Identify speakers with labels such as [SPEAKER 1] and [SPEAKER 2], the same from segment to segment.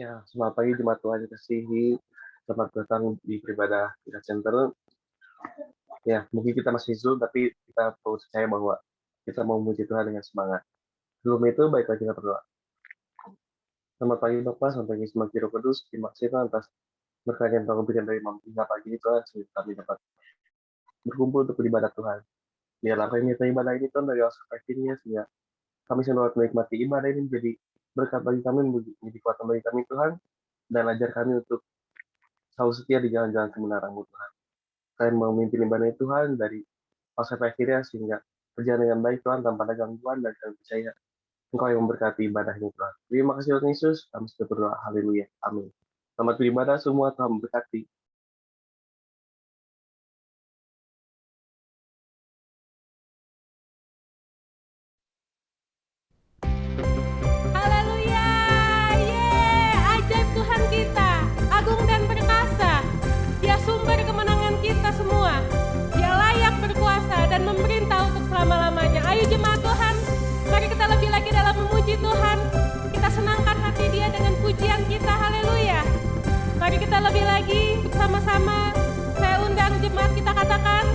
[SPEAKER 1] Ya, selamat pagi jemaat Tuhan yang dikasihi. Selamat datang di Beribadah Kita Center. Ya, mungkin kita masih Zoom, tapi kita perlu percaya bahwa kita mau memuji Tuhan dengan semangat. Sebelum itu, baiklah kita berdoa. Selamat pagi Bapak, selamat pagi semua Kiro Kudus. Terima kasih Tuhan atas berkat yang Tuhan berikan dari malam hingga pagi ini Tuhan, sehingga kami dapat berkumpul untuk beribadah Tuhan. Biarlah kami minta ibadah ini Tuhan dari awal sampai akhirnya, sehingga kami dapat menikmati ibadah ini menjadi berkat bagi kami, menjadi kekuatan bagi kami Tuhan, dan ajar kami untuk selalu setia di jalan-jalan kebenaran-Mu Tuhan. Kalian mau memimpin ibadah Tuhan dari awal sampai akhirnya sehingga berjalan dengan baik Tuhan tanpa ada gangguan dan kami percaya Engkau yang memberkati ibadah ini Tuhan. Terima kasih Tuhan Yesus, kami sudah berdoa. Haleluya. Amin. Selamat beribadah semua, Tuhan memberkati.
[SPEAKER 2] Haleluya, ajaib Tuhan kita, agung dan perkasa. Dia sumber kemenangan kita semua. Dia layak berkuasa dan memerintah untuk selama-lamanya. Ayo jemaat Tuhan, mari kita lebih lagi dalam memuji Tuhan. Kita senangkan hati Dia dengan pujian kita. Haleluya. Mari kita lebih lagi bersama-sama. Saya undang jemaat kita katakan,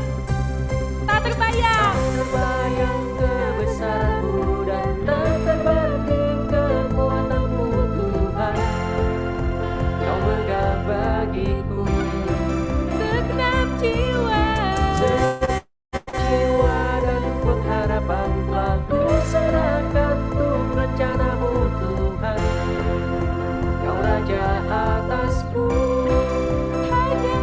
[SPEAKER 2] tak terbayang.
[SPEAKER 3] Tak terbayang kebesaran-Mu dan tak terbanding kekuatan-Mu Tuhan. Kau megah bagiku
[SPEAKER 2] Segenap jiwa
[SPEAKER 3] dan pengharapan telah kuserahkan untuk rencana-Mu Tuhan. Kau Raja atasku, hanya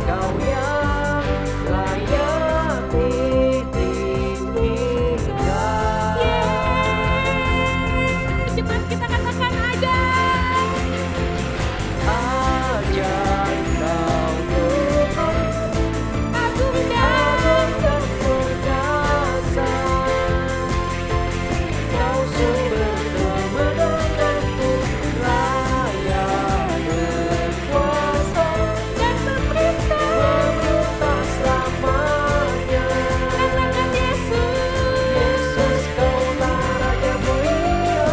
[SPEAKER 3] Kau yang layak ditinggikan.
[SPEAKER 2] Cepat kita katakan ajaib.
[SPEAKER 3] Ajaib Kau Tuhan,
[SPEAKER 2] Agung
[SPEAKER 3] agung dan perkasa. Kau sumber kemenanganku, layak berkuasa
[SPEAKER 2] dan memerintah
[SPEAKER 3] selamanya.
[SPEAKER 2] katakan Yesus.
[SPEAKER 3] Yesus, Kaulah Raja mulia.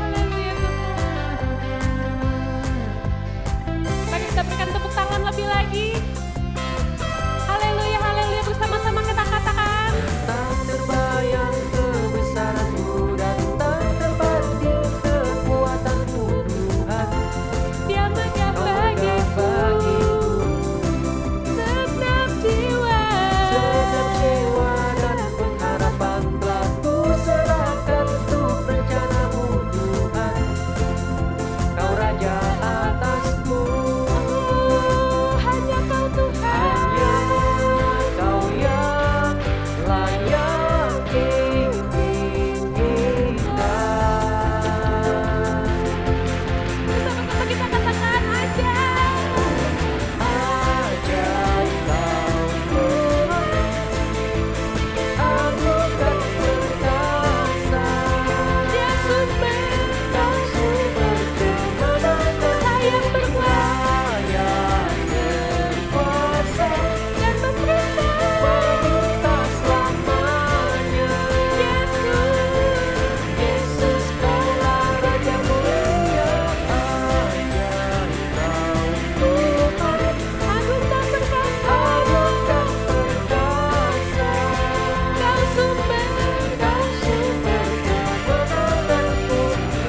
[SPEAKER 2] Haleluya Tuhan. Mari kita berikan tepuk tangan lebih lagi. Haleluya, haleluya, bersama-sama kita katakan.
[SPEAKER 3] Tak terbayang kebesaran-Mu dan tak terbanding kekuatan-Mu Tuhan.
[SPEAKER 2] Dia megah
[SPEAKER 3] Kau megah
[SPEAKER 2] bagiku. Segenap jiwa
[SPEAKER 3] dan pengharapan telah kuserahkan untuk rencana-Mu Tuhan. Kau Raja atasku,
[SPEAKER 2] hanya Kau Tuhan.
[SPEAKER 3] hanya Kau yang layak ditinggikan.
[SPEAKER 2] Bersama-sama kita katakan ajaib.
[SPEAKER 3] Ajaib Kau Tuhan, agung dan perkasa.
[SPEAKER 2] Dia sumber
[SPEAKER 3] Kau sumber kemenangan,
[SPEAKER 2] layak berkuasa
[SPEAKER 3] layak berkuasa
[SPEAKER 2] dan
[SPEAKER 3] memerintah selamanya. Yesus, Kaulah Raja mulia. Ajaib Kau Tuhan,
[SPEAKER 2] agung dan perkasa.
[SPEAKER 3] agung dan perkasa.
[SPEAKER 2] Kau sumber
[SPEAKER 3] Kau sumber kemenanganku,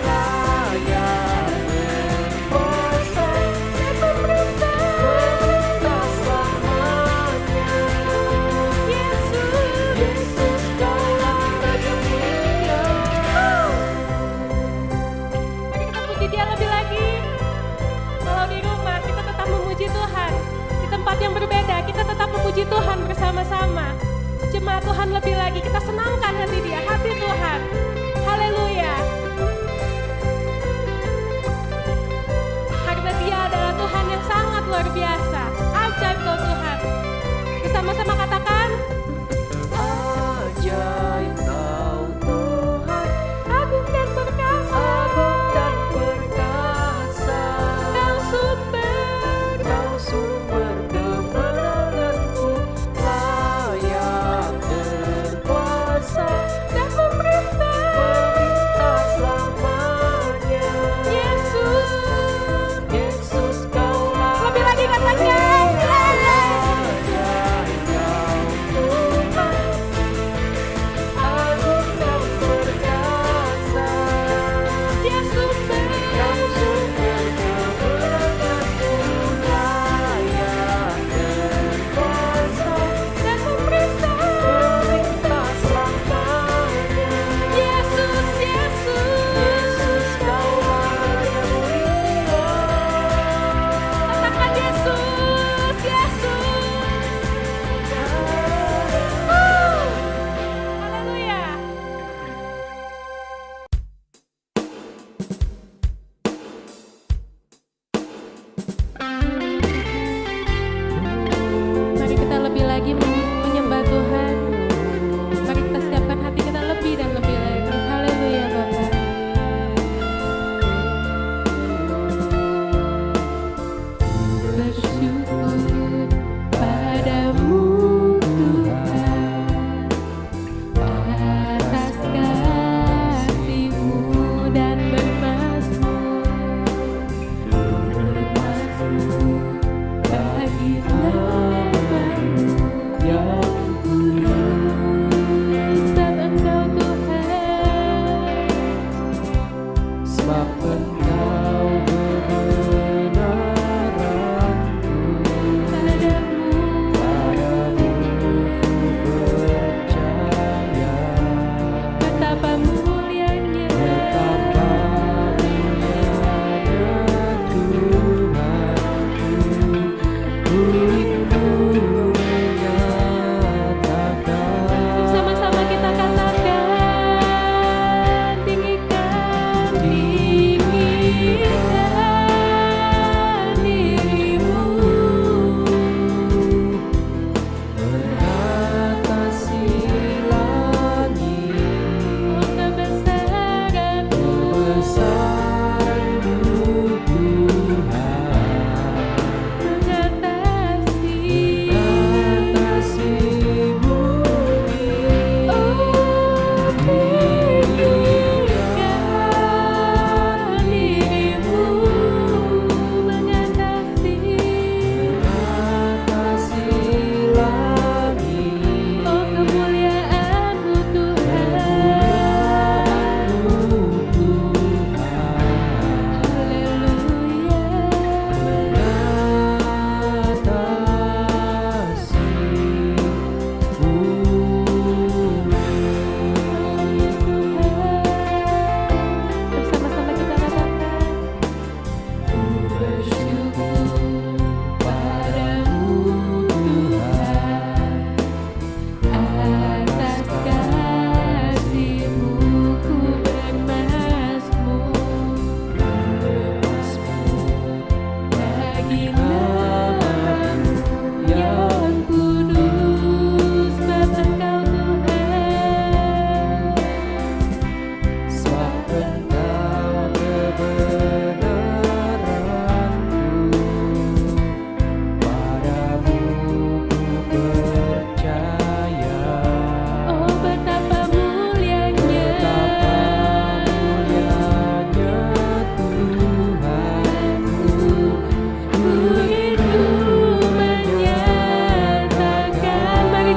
[SPEAKER 3] layak berkuasa
[SPEAKER 2] dan memerintah
[SPEAKER 3] selamanya. Yesus, Kaulah Raja mulia.
[SPEAKER 2] Mari kita puji Dia lebih lagi. Kalau di rumah kita tetap memuji Tuhan. Di tempat yang berbeda kita tetap memuji Tuhan bersama-sama. Jemaat Tuhan lebih lagi kita senangkan hati Dia, hati Tuhan. Haleluya. Karena Dia adalah Tuhan yang sangat luar biasa. Ajaib Kau Tuhan. Bersama-sama katakan,
[SPEAKER 3] Ajaib Kau Tuhan,
[SPEAKER 2] agung dan perkasa.
[SPEAKER 3] agung dan perkasa.
[SPEAKER 2] Kau sumber
[SPEAKER 3] Kau sumber kemenanganku, layak berkuasa
[SPEAKER 2] dan memerintah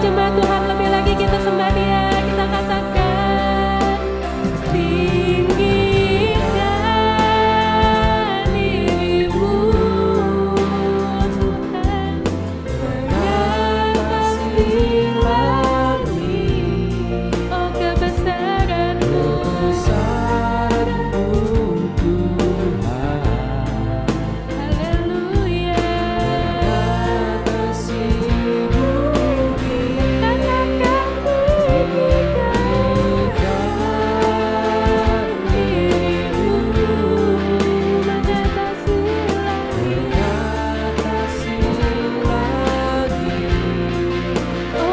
[SPEAKER 2] sembah Tuhan, lebih lagi kita sembah Dia. Kita katakan, tinggikan dirimu Tuhan, mengatasi langit. Oh kebesaran-Mu, haleluya. Katakan tinggikan dirimu mengatasi langit. Oh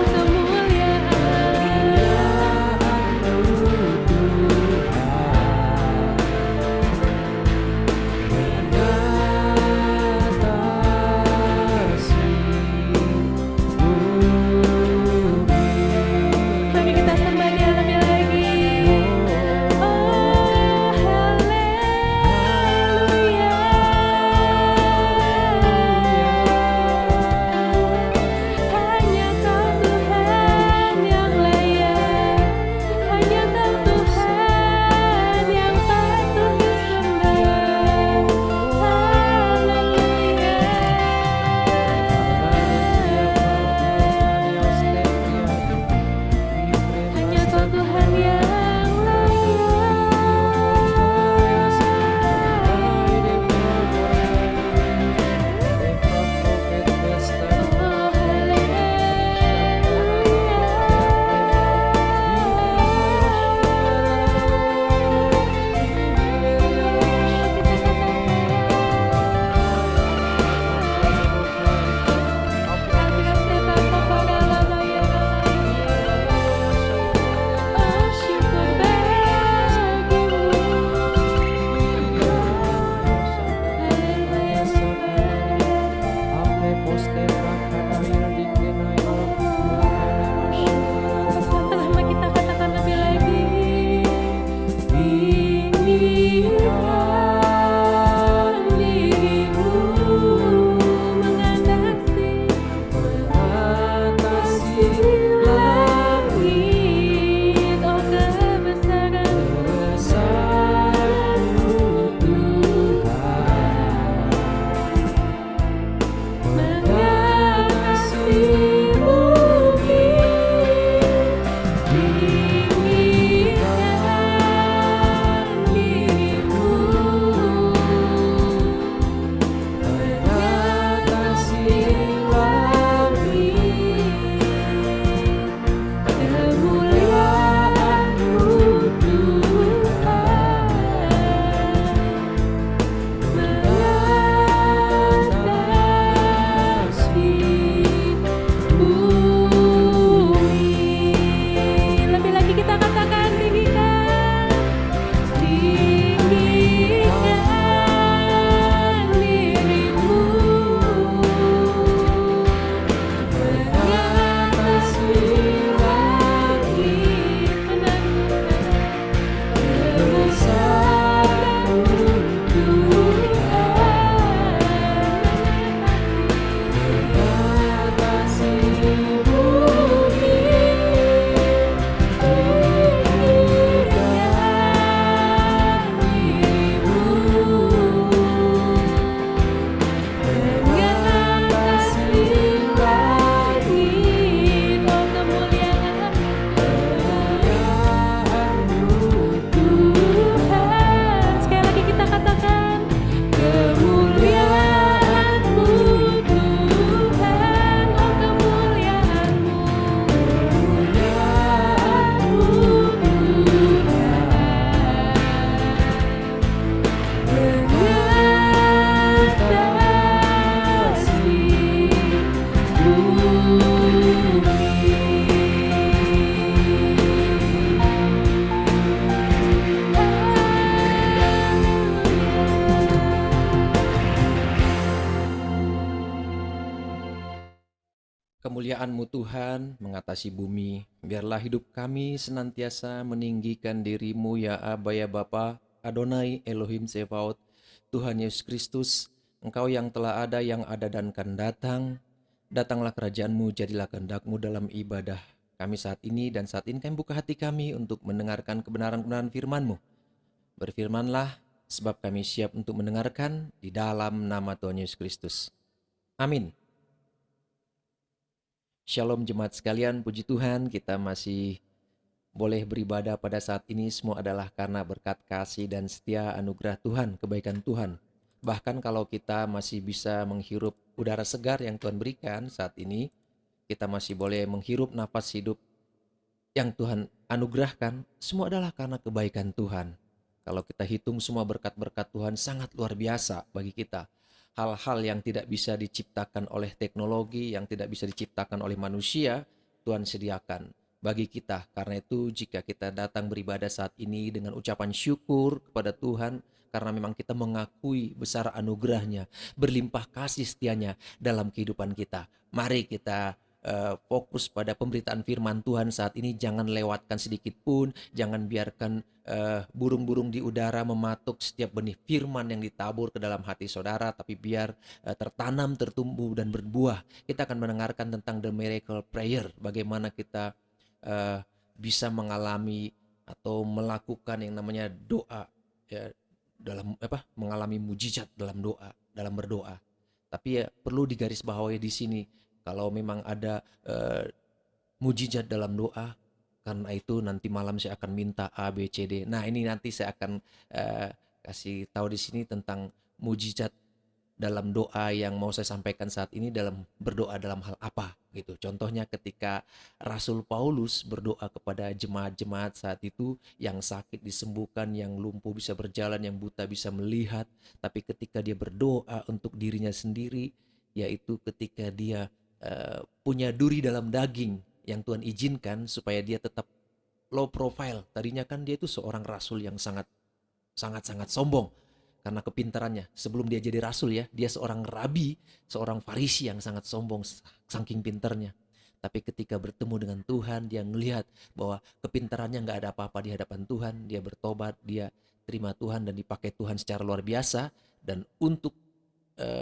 [SPEAKER 2] mari kita sembah Dia lebih lagi. Oh haleluya. Hanya Kau Tuhan yang layak, hanya Kau Tuhan yang patut disembah. Hanya Kau Tuhan yang syukur bagimu. Sama kita katakan lebih lagi. Tinggikan dirimu mengatasi langit. Oh kebesaran-Mu Tuhan, mengatasi bumi. Tinggikan dirimu mengatasi langit. Kemuliaan-Mu Tuhan, mengatasi bumi. Lebih lagi kita katakan tinggikan dirimu mengatasi langit. Kebesaran-Mu Tuhan, mengatasi bumi. Sekali lagi kita katakan, kemuliaan-Mu Tuhan, oh kemuliaan-Mu, mengatasi
[SPEAKER 4] Kemuliaan-Mu Tuhan mengatasi bumi, biarlah hidup kami senantiasa meninggikan diri-Mu ya Aba ya Bapa, Adonai Elohim Tsebaot, Tuhan Yesus Kristus, Engkau yang telah ada, yang ada dan akan datang. Datanglah kerajaan-Mu, jadilah kehendak-Mu dalam ibadah kami saat ini, dan saat ini kami buka hati kami untuk mendengarkan kebenaran-kebenaran firman-Mu. Berfirmanlah, sebab kami siap untuk mendengarkan di dalam nama Tuhan Yesus Kristus. Amin. Shalom jemaat sekalian, puji Tuhan kita masih boleh beribadah pada saat ini. Semua adalah karena berkat kasih dan setia anugerah Tuhan, kebaikan Tuhan. Bahkan kalau kita masih bisa menghirup udara segar yang Tuhan berikan saat ini, kita masih boleh menghirup napas hidup yang Tuhan anugerahkan, semua adalah karena kebaikan Tuhan. Kalau kita hitung semua berkat-berkat Tuhan sangat luar biasa bagi kita. Hal-hal yang tidak bisa diciptakan oleh teknologi, yang tidak bisa diciptakan oleh manusia, Tuhan sediakan bagi kita. Karena itu jika kita datang beribadah saat ini dengan ucapan syukur kepada Tuhan, karena memang kita mengakui besar anugerahnya, berlimpah kasih setianya dalam kehidupan kita. Mari kita fokus pada pemberitaan firman Tuhan saat ini. Jangan lewatkan sedikit pun, jangan biarkan burung-burung di udara mematuk setiap benih firman yang ditabur ke dalam hati saudara, tapi biar tertanam, tertumbuh, dan berbuah. Kita akan mendengarkan tentang the miracle prayer, bagaimana kita bisa mengalami atau melakukan yang namanya doa, ya, dalam mengalami mujizat dalam doa, dalam berdoa. Tapi ya perlu digarisbawahi di sini, kalau memang ada mujizat dalam doa, karena itu nanti malam saya akan minta A, B, C, D. Nah, ini nanti saya akan kasih tahu di sini tentang mujizat dalam doa yang mau saya sampaikan saat ini, dalam berdoa dalam hal apa gitu. Contohnya ketika Rasul Paulus berdoa kepada jemaat-jemaat saat itu, yang sakit disembuhkan, yang lumpuh bisa berjalan, yang buta bisa melihat. Tapi ketika dia berdoa untuk dirinya sendiri, yaitu ketika dia punya duri dalam daging yang Tuhan izinkan supaya dia tetap low profile. Tadinya kan dia itu seorang rasul yang sangat sombong karena kepintarannya. Sebelum dia jadi rasul ya, dia seorang rabi, seorang farisi yang sangat sombong saking pintarnya. Tapi ketika bertemu dengan Tuhan, dia melihat bahwa kepintarannya nggak ada apa-apa di hadapan Tuhan. Dia bertobat, dia terima Tuhan dan dipakai Tuhan secara luar biasa. Dan untuk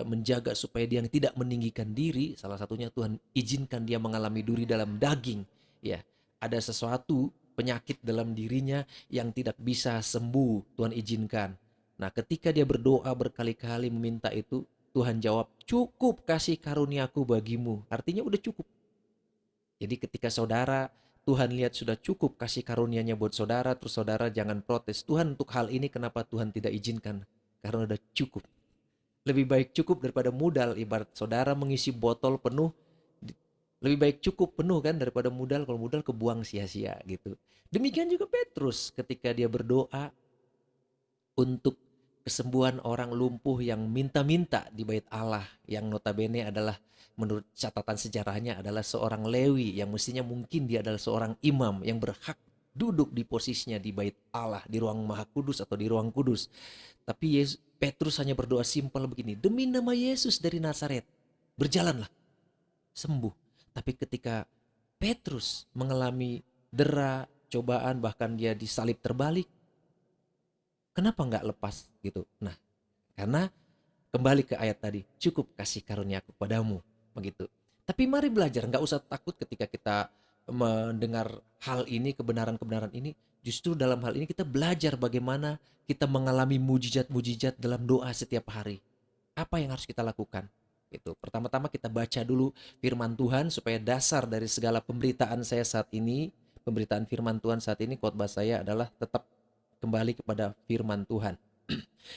[SPEAKER 4] menjaga supaya dia tidak meninggikan diri, salah satunya Tuhan izinkan dia mengalami duri dalam daging. Ya, ada sesuatu penyakit dalam dirinya yang tidak bisa sembuh, Tuhan izinkan. Nah, ketika dia berdoa berkali-kali meminta itu, Tuhan jawab, cukup kasih karuniaku bagimu. Artinya udah cukup. Jadi ketika saudara, Tuhan lihat sudah cukup kasih karunia-Nya buat saudara, terus saudara jangan protes. Tuhan, untuk hal ini kenapa Tuhan tidak izinkan? Karena udah cukup. Lebih baik cukup daripada mudal. Ibarat saudara mengisi botol penuh, lebih baik cukup penuh kan daripada mudal. Kalau mudal kebuang sia-sia gitu. Demikian juga Petrus ketika dia berdoa untuk kesembuhan orang lumpuh yang minta-minta di bait Allah, yang notabene adalah menurut catatan sejarahnya adalah seorang Lewi, yang mestinya mungkin dia adalah seorang imam yang berhak duduk di posisinya di bait Allah, di ruang Maha Kudus atau di ruang kudus. Tapi Petrus hanya berdoa simpel begini, demi nama Yesus dari Nazaret, berjalanlah, sembuh. Tapi ketika Petrus mengalami dera, cobaan, bahkan dia disalib terbalik, kenapa nggak lepas gitu? Nah, karena kembali ke ayat tadi, cukup kasih karunia-Ku padamu, begitu. Tapi mari belajar, nggak usah takut ketika kita mendengar hal ini, kebenaran-kebenaran ini. Justru dalam hal ini kita belajar bagaimana kita mengalami mujizat-mujizat dalam doa setiap hari. Apa yang harus kita lakukan? Itu pertama-tama kita baca dulu firman Tuhan supaya dasar dari segala pemberitaan saya saat ini, pemberitaan firman Tuhan saat ini, khotbah saya adalah tetap kembali kepada firman Tuhan.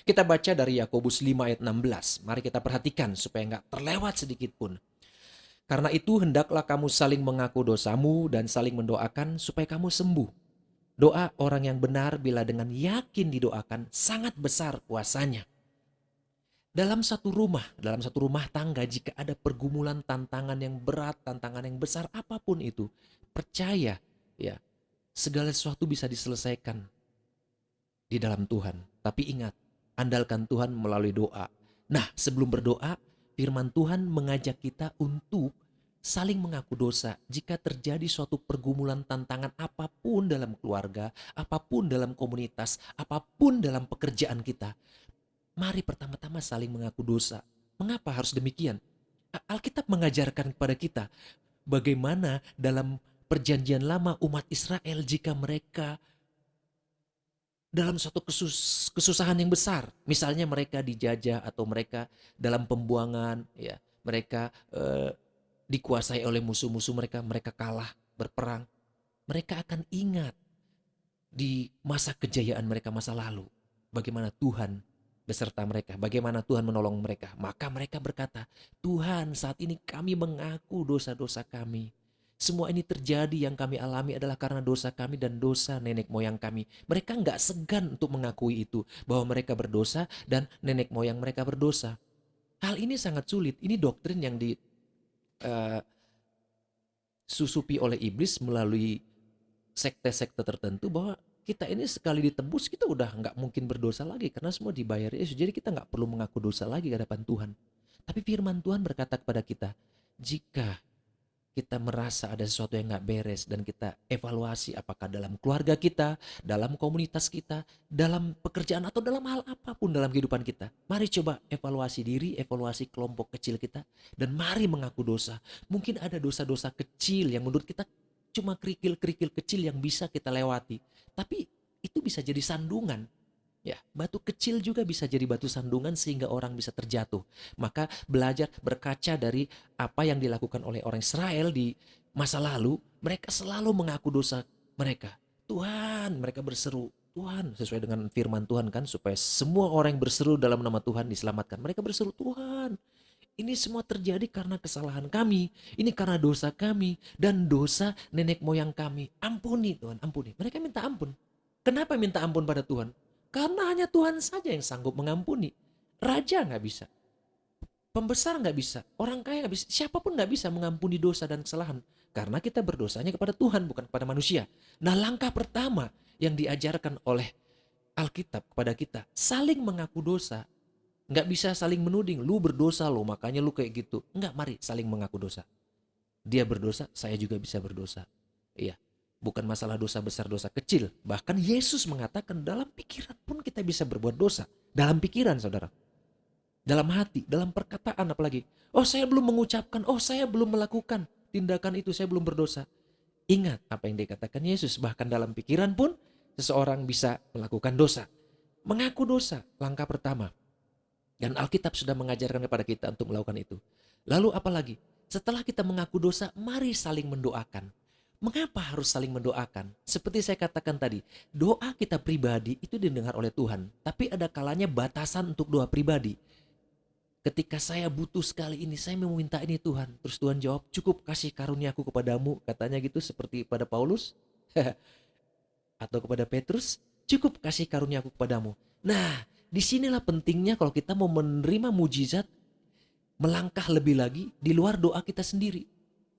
[SPEAKER 4] Kita baca dari Yakobus 5 ayat 16. Mari kita perhatikan supaya nggak terlewat sedikit pun. Karena itu hendaklah kamu saling mengaku dosamu dan saling mendoakan supaya kamu sembuh. Doa orang yang benar bila dengan yakin didoakan sangat besar kuasanya. Dalam satu rumah tangga, jika ada pergumulan, tantangan yang berat, tantangan yang besar, apapun itu, percaya ya, segala sesuatu bisa diselesaikan di dalam Tuhan. Tapi ingat, andalkan Tuhan melalui doa. Nah, sebelum berdoa, firman Tuhan mengajak kita untuk saling mengaku dosa. Jika terjadi suatu pergumulan, tantangan apapun dalam keluarga, apapun dalam komunitas, apapun dalam pekerjaan kita, mari pertama-tama saling mengaku dosa. Mengapa harus demikian? Alkitab mengajarkan kepada kita bagaimana dalam perjanjian lama umat Israel jika mereka dalam suatu kesusahan yang besar. Misalnya mereka dijajah atau mereka dalam pembuangan, ya, mereka dikuasai oleh musuh-musuh mereka, mereka kalah berperang. Mereka akan ingat di masa kejayaan mereka masa lalu, bagaimana Tuhan beserta mereka, bagaimana Tuhan menolong mereka. Maka mereka berkata, Tuhan, saat ini kami mengaku dosa-dosa kami. Semua ini terjadi yang kami alami adalah karena dosa kami dan dosa nenek moyang kami. Mereka nggak segan untuk mengakui itu, bahwa mereka berdosa dan nenek moyang mereka berdosa. Hal ini sangat sulit. Ini doktrin yang disusupi oleh iblis melalui sekte-sekte tertentu, bahwa kita ini sekali ditebus, kita udah nggak mungkin berdosa lagi karena semua dibayar Yesus. Jadi kita nggak perlu mengaku dosa lagi di hadapan Tuhan. Tapi firman Tuhan berkata kepada kita, jika kita merasa ada sesuatu yang nggak beres dan kita evaluasi apakah dalam keluarga kita, dalam komunitas kita, dalam pekerjaan atau dalam hal apapun dalam kehidupan kita. Mari coba evaluasi diri, evaluasi kelompok kecil kita, dan mari mengaku dosa. Mungkin ada dosa-dosa kecil yang menurut kita cuma kerikil-kerikil kecil yang bisa kita lewati. Tapi itu bisa jadi sandungan. Ya, batu kecil juga bisa jadi batu sandungan sehingga orang bisa terjatuh. Maka belajar berkaca dari apa yang dilakukan oleh orang Israel di masa lalu, mereka selalu mengaku dosa mereka. Tuhan, mereka berseru, Tuhan, sesuai dengan firman Tuhan kan, supaya semua orang yang berseru dalam nama Tuhan diselamatkan. Mereka berseru, Tuhan, ini semua terjadi karena kesalahan kami, ini karena dosa kami dan dosa nenek moyang kami. Ampuni Tuhan, ampuni. Mereka minta ampun. Kenapa minta ampun pada Tuhan? Karena hanya Tuhan saja yang sanggup mengampuni. Raja nggak bisa. Pembesar nggak bisa. Orang kaya nggak bisa. Siapapun nggak bisa mengampuni dosa dan kesalahan. Karena kita berdosanya kepada Tuhan, bukan kepada manusia. Nah, langkah pertama yang diajarkan oleh Alkitab kepada kita, saling mengaku dosa. Nggak bisa saling menuding. Lu berdosa lo, makanya lu kayak gitu. Nggak, mari saling mengaku dosa. Dia berdosa, saya juga bisa berdosa. Iya. Bukan masalah dosa besar, dosa kecil. Bahkan Yesus mengatakan dalam pikiran pun kita bisa berbuat dosa. Dalam pikiran, saudara. Dalam hati, dalam perkataan apalagi. Oh, saya belum mengucapkan, oh saya belum melakukan tindakan itu, saya belum berdosa. Ingat apa yang dikatakan Yesus. Bahkan dalam pikiran pun seseorang bisa melakukan dosa. Mengaku dosa, langkah pertama. Dan Alkitab sudah mengajarkan kepada kita untuk melakukan itu. Lalu apalagi? Setelah kita mengaku dosa, mari saling mendoakan. Mengapa harus saling mendoakan? Seperti saya katakan tadi, doa kita pribadi itu didengar oleh Tuhan. Tapi ada kalanya batasan untuk doa pribadi. Ketika saya butuh sekali ini, saya meminta ini Tuhan. Terus Tuhan jawab, cukup kasih karuniaku kepadamu. Katanya gitu seperti pada Paulus. Atau kepada Petrus, cukup kasih karuniaku kepadamu. Nah, disinilah pentingnya kalau kita mau menerima mujizat, melangkah lebih lagi di luar doa kita sendiri.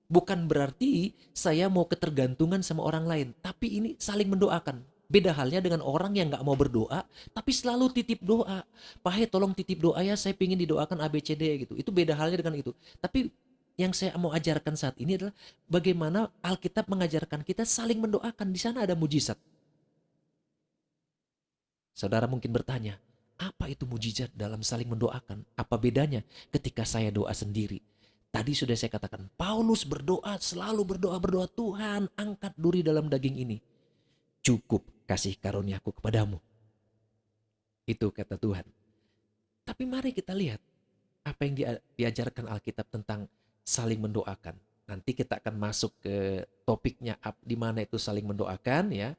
[SPEAKER 4] Bukan berarti saya mau ketergantungan sama orang lain, tapi ini saling mendoakan. Beda halnya dengan orang yang gak mau berdoa, tapi selalu titip doa. Pak, tolong titip doa ya, saya ingin didoakan ABCD gitu. Itu beda halnya dengan itu. Tapi yang saya mau ajarkan saat ini adalah bagaimana Alkitab mengajarkan kita saling mendoakan. Di sana ada mujizat. Saudara mungkin bertanya, apa itu mujizat dalam saling mendoakan? Apa bedanya ketika saya doa sendiri? Tadi sudah saya katakan, Paulus berdoa, selalu berdoa, Tuhan angkat duri dalam daging ini. Cukup kasih karuniaku kepadamu. Itu kata Tuhan. Tapi mari kita lihat apa yang diajarkan Alkitab tentang saling mendoakan. Nanti kita akan masuk ke topiknya di mana itu saling mendoakan ya.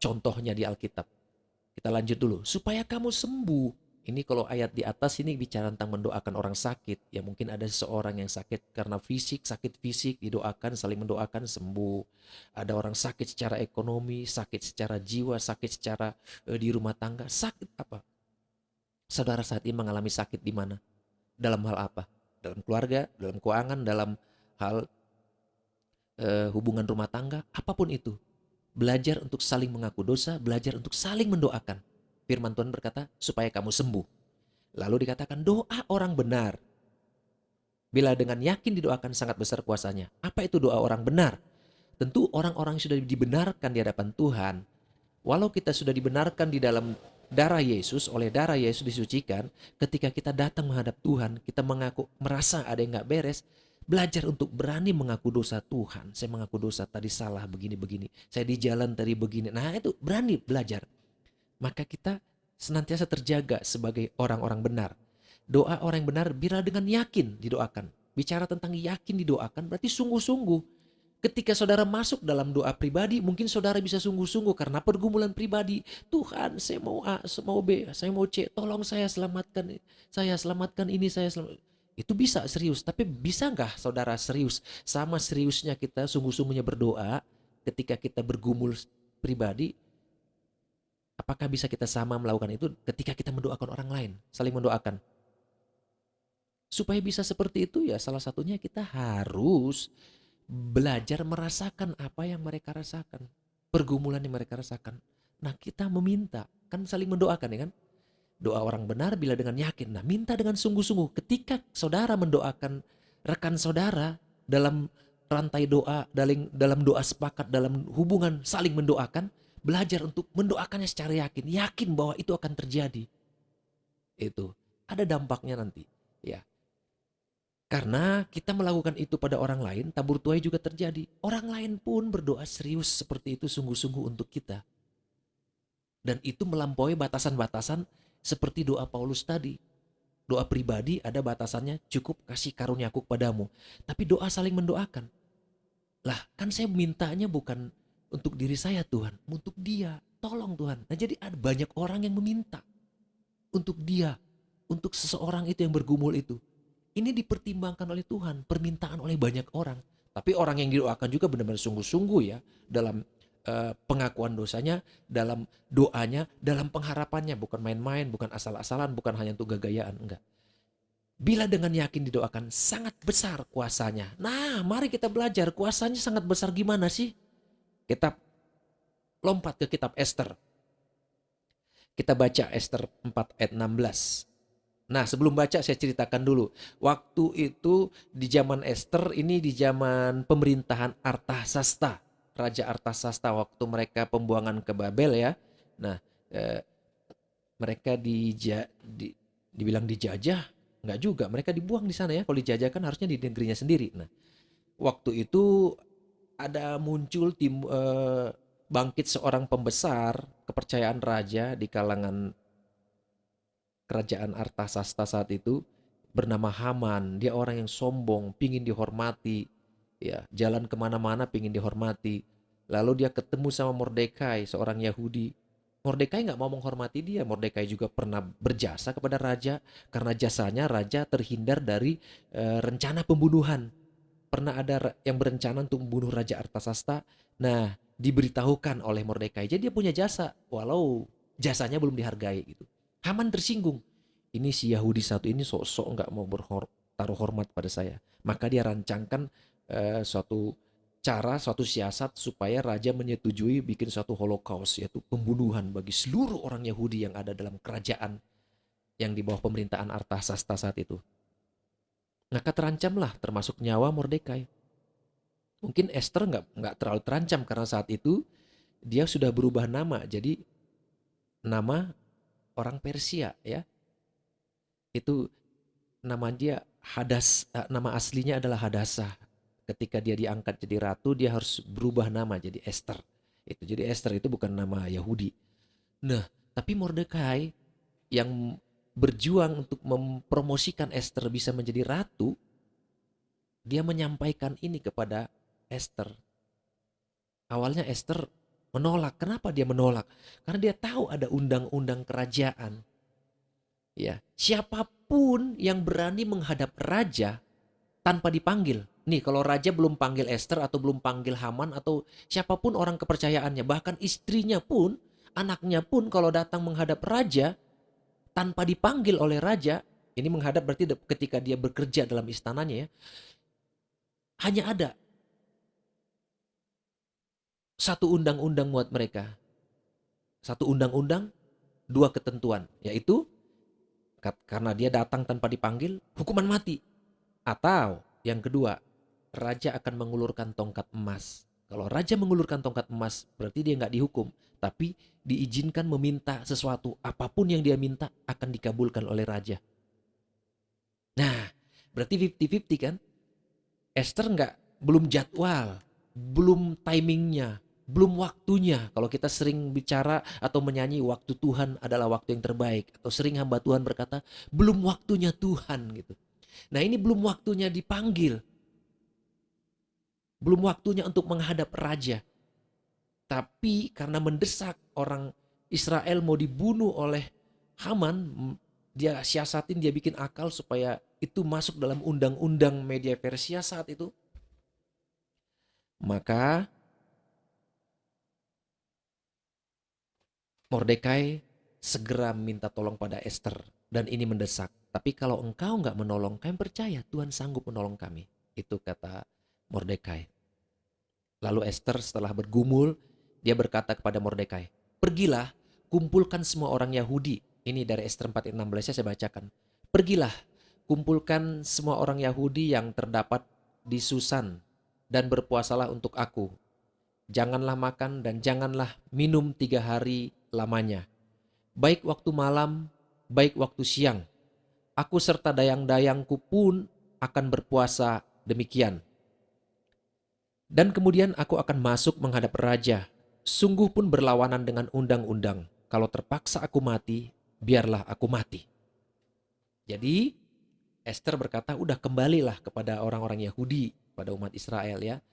[SPEAKER 4] Contohnya di Alkitab. Kita lanjut dulu. Supaya kamu sembuh. Ini kalau ayat di atas ini bicara tentang mendoakan orang sakit. Ya mungkin ada seseorang yang sakit karena sakit fisik, didoakan, saling mendoakan, sembuh. Ada orang sakit secara ekonomi, sakit secara jiwa, sakit secara di rumah tangga. Sakit apa? Saudara saat ini mengalami sakit di mana? Dalam hal apa? Dalam keluarga, dalam keuangan, dalam hal hubungan rumah tangga, apapun itu. Belajar untuk saling mengaku dosa, belajar untuk saling mendoakan. Firman Tuhan berkata, supaya kamu sembuh. Lalu dikatakan, doa orang benar. Bila dengan yakin didoakan sangat besar kuasanya. Apa itu doa orang benar? Tentu orang-orang yang sudah dibenarkan di hadapan Tuhan. Walau kita sudah dibenarkan di dalam darah Yesus, oleh darah Yesus disucikan. Ketika kita datang menghadap Tuhan, kita mengaku, merasa ada yang gak beres, belajar untuk berani mengaku dosa. Tuhan, saya mengaku dosa, tadi salah begini-begini, saya di jalan tadi begini. Nah itu berani belajar. Maka kita senantiasa terjaga sebagai orang-orang benar. Doa orang yang benar bila dengan yakin didoakan. Bicara tentang yakin didoakan berarti sungguh-sungguh. Ketika saudara masuk dalam doa pribadi, mungkin saudara bisa sungguh-sungguh karena pergumulan pribadi. Tuhan, saya mau A, saya mau B, saya mau C, tolong saya selamatkan ini, saya selamatkan. Itu bisa serius, tapi bisa nggak saudara serius? Sama seriusnya kita sungguh-sungguhnya berdoa ketika kita bergumul pribadi, apakah bisa kita sama melakukan itu ketika kita mendoakan orang lain, saling mendoakan? Supaya bisa seperti itu ya salah satunya kita harus belajar merasakan apa yang mereka rasakan. Pergumulan yang mereka rasakan. Nah kita meminta, kan saling mendoakan ya kan. Doa orang benar bila dengan yakin. Nah minta dengan sungguh-sungguh. Ketika saudara mendoakan rekan saudara dalam rantai doa, dalam doa sepakat, dalam hubungan saling mendoakan, belajar untuk mendoakannya secara yakin. Yakin bahwa itu akan terjadi. Itu ada dampaknya nanti. Ya. Karena kita melakukan itu pada orang lain, tabur tuai juga terjadi. Orang lain pun berdoa serius seperti itu sungguh-sungguh untuk kita. Dan itu melampaui batasan-batasan seperti doa Paulus tadi. Doa pribadi ada batasannya, cukup kasih karuniaku kepadamu. Tapi doa saling mendoakan. Lah kan saya mintanya bukan untuk diri saya Tuhan, untuk dia. Tolong Tuhan. Nah jadi ada banyak orang yang meminta untuk dia, untuk seseorang itu yang bergumul itu. Ini dipertimbangkan oleh Tuhan, permintaan oleh banyak orang. Tapi orang yang didoakan juga benar-benar sungguh-sungguh ya dalam pengakuan dosanya, dalam doanya, dalam pengharapannya. Bukan main-main, bukan asal-asalan, bukan hanya untuk gagayaan, enggak. Bila dengan yakin didoakan, sangat besar kuasanya. Nah, mari kita belajar kuasanya sangat besar gimana sih? Kita lompat ke kitab Esther. Kita baca Esther 4 ayat 16. Nah sebelum baca saya ceritakan dulu. Waktu itu di zaman Esther, ini di zaman pemerintahan Artasasta. Raja Artasasta waktu mereka pembuangan ke Babel ya. Nah mereka dibilang dijajah. Enggak juga, mereka dibuang di sana ya. Kalau dijajah kan harusnya di negerinya sendiri. Nah waktu itu ada muncul bangkit seorang pembesar kepercayaan raja di kalangan kerajaan Artasasta saat itu, bernama Haman. Dia orang yang sombong, pingin dihormati, ya jalan kemana-mana pingin dihormati. Lalu dia ketemu sama Mordekai, seorang Yahudi. Mordekai nggak mau menghormati dia. Mordekai juga pernah berjasa kepada raja, karena jasanya raja terhindar dari rencana pembunuhan. Pernah ada yang berencana untuk membunuh Raja Artasasta. Nah diberitahukan oleh Mordekai, jadi dia punya jasa, walau jasanya belum dihargai gitu. Haman tersinggung. Ini si Yahudi satu ini sok-sok nggak mau taruh hormat pada saya. Maka dia rancangkan suatu cara, suatu siasat supaya raja menyetujui bikin suatu holocaust, yaitu pembunuhan bagi seluruh orang Yahudi yang ada dalam kerajaan yang di bawah pemerintahan Artasasta saat itu. Maka terancamlah termasuk nyawa Mordekai. Mungkin Esther nggak terlalu terancam karena saat itu dia sudah berubah nama jadi nama orang Persia ya. Itu nama dia nama aslinya adalah Hadasa. Ketika dia diangkat jadi ratu, dia harus berubah nama jadi Esther. Itu jadi Esther itu bukan nama Yahudi. Nah, tapi Mordekai yang berjuang untuk mempromosikan Esther bisa menjadi ratu, dia menyampaikan ini kepada Esther. Awalnya Esther menolak. Kenapa dia menolak? Karena dia tahu ada undang-undang kerajaan. Ya, siapapun yang berani menghadap raja tanpa dipanggil. Nih, kalau raja belum panggil Esther atau belum panggil Haman atau siapapun orang kepercayaannya, bahkan istrinya pun, anaknya pun kalau datang menghadap raja tanpa dipanggil oleh raja, ini menghadap berarti ketika dia bekerja dalam istananya ya, hanya ada satu undang-undang buat mereka. Satu undang-undang, dua ketentuan, yaitu karena dia datang tanpa dipanggil, hukuman mati. Atau yang kedua, raja akan mengulurkan tongkat emas. Kalau Kalau raja mengulurkan tongkat emas, berarti dia nggak dihukum, tapi diizinkan meminta sesuatu. Apapun yang dia minta akan dikabulkan oleh raja. Nah, berarti 50-50 kan? Esther belum jadwal, belum timingnya, belum waktunya. Kalau kita sering bicara atau menyanyi waktu Tuhan adalah waktu yang terbaik, atau sering hamba Tuhan berkata belum waktunya Tuhan gitu. Nah, ini belum waktunya dipanggil, belum waktunya untuk menghadap raja. Tapi karena mendesak, orang Israel mau dibunuh oleh Haman, dia siasatin, dia bikin akal supaya itu masuk dalam undang-undang media Persia saat itu. Maka Mordekai segera minta tolong pada Esther, dan ini mendesak. Tapi kalau engkau nggak menolong, kami percaya Tuhan sanggup menolong kami. Itu kata Mordekai. Lalu Esther setelah bergumul, dia berkata kepada Mordekai, pergilah, kumpulkan semua orang Yahudi. Ini dari Esther 4:16 saya bacakan. Pergilah, kumpulkan semua orang Yahudi yang terdapat di Susan, dan berpuasalah untuk aku. Janganlah makan dan janganlah minum 3 hari lamanya. Baik waktu malam, baik waktu siang. Aku serta dayang-dayangku pun akan berpuasa demikian. Dan kemudian aku akan masuk menghadap raja. Sungguh pun berlawanan dengan undang-undang. Kalau terpaksa aku mati, biarlah aku mati. Jadi Esther berkata, udah kembalilah kepada orang-orang Yahudi, pada umat Israel ya,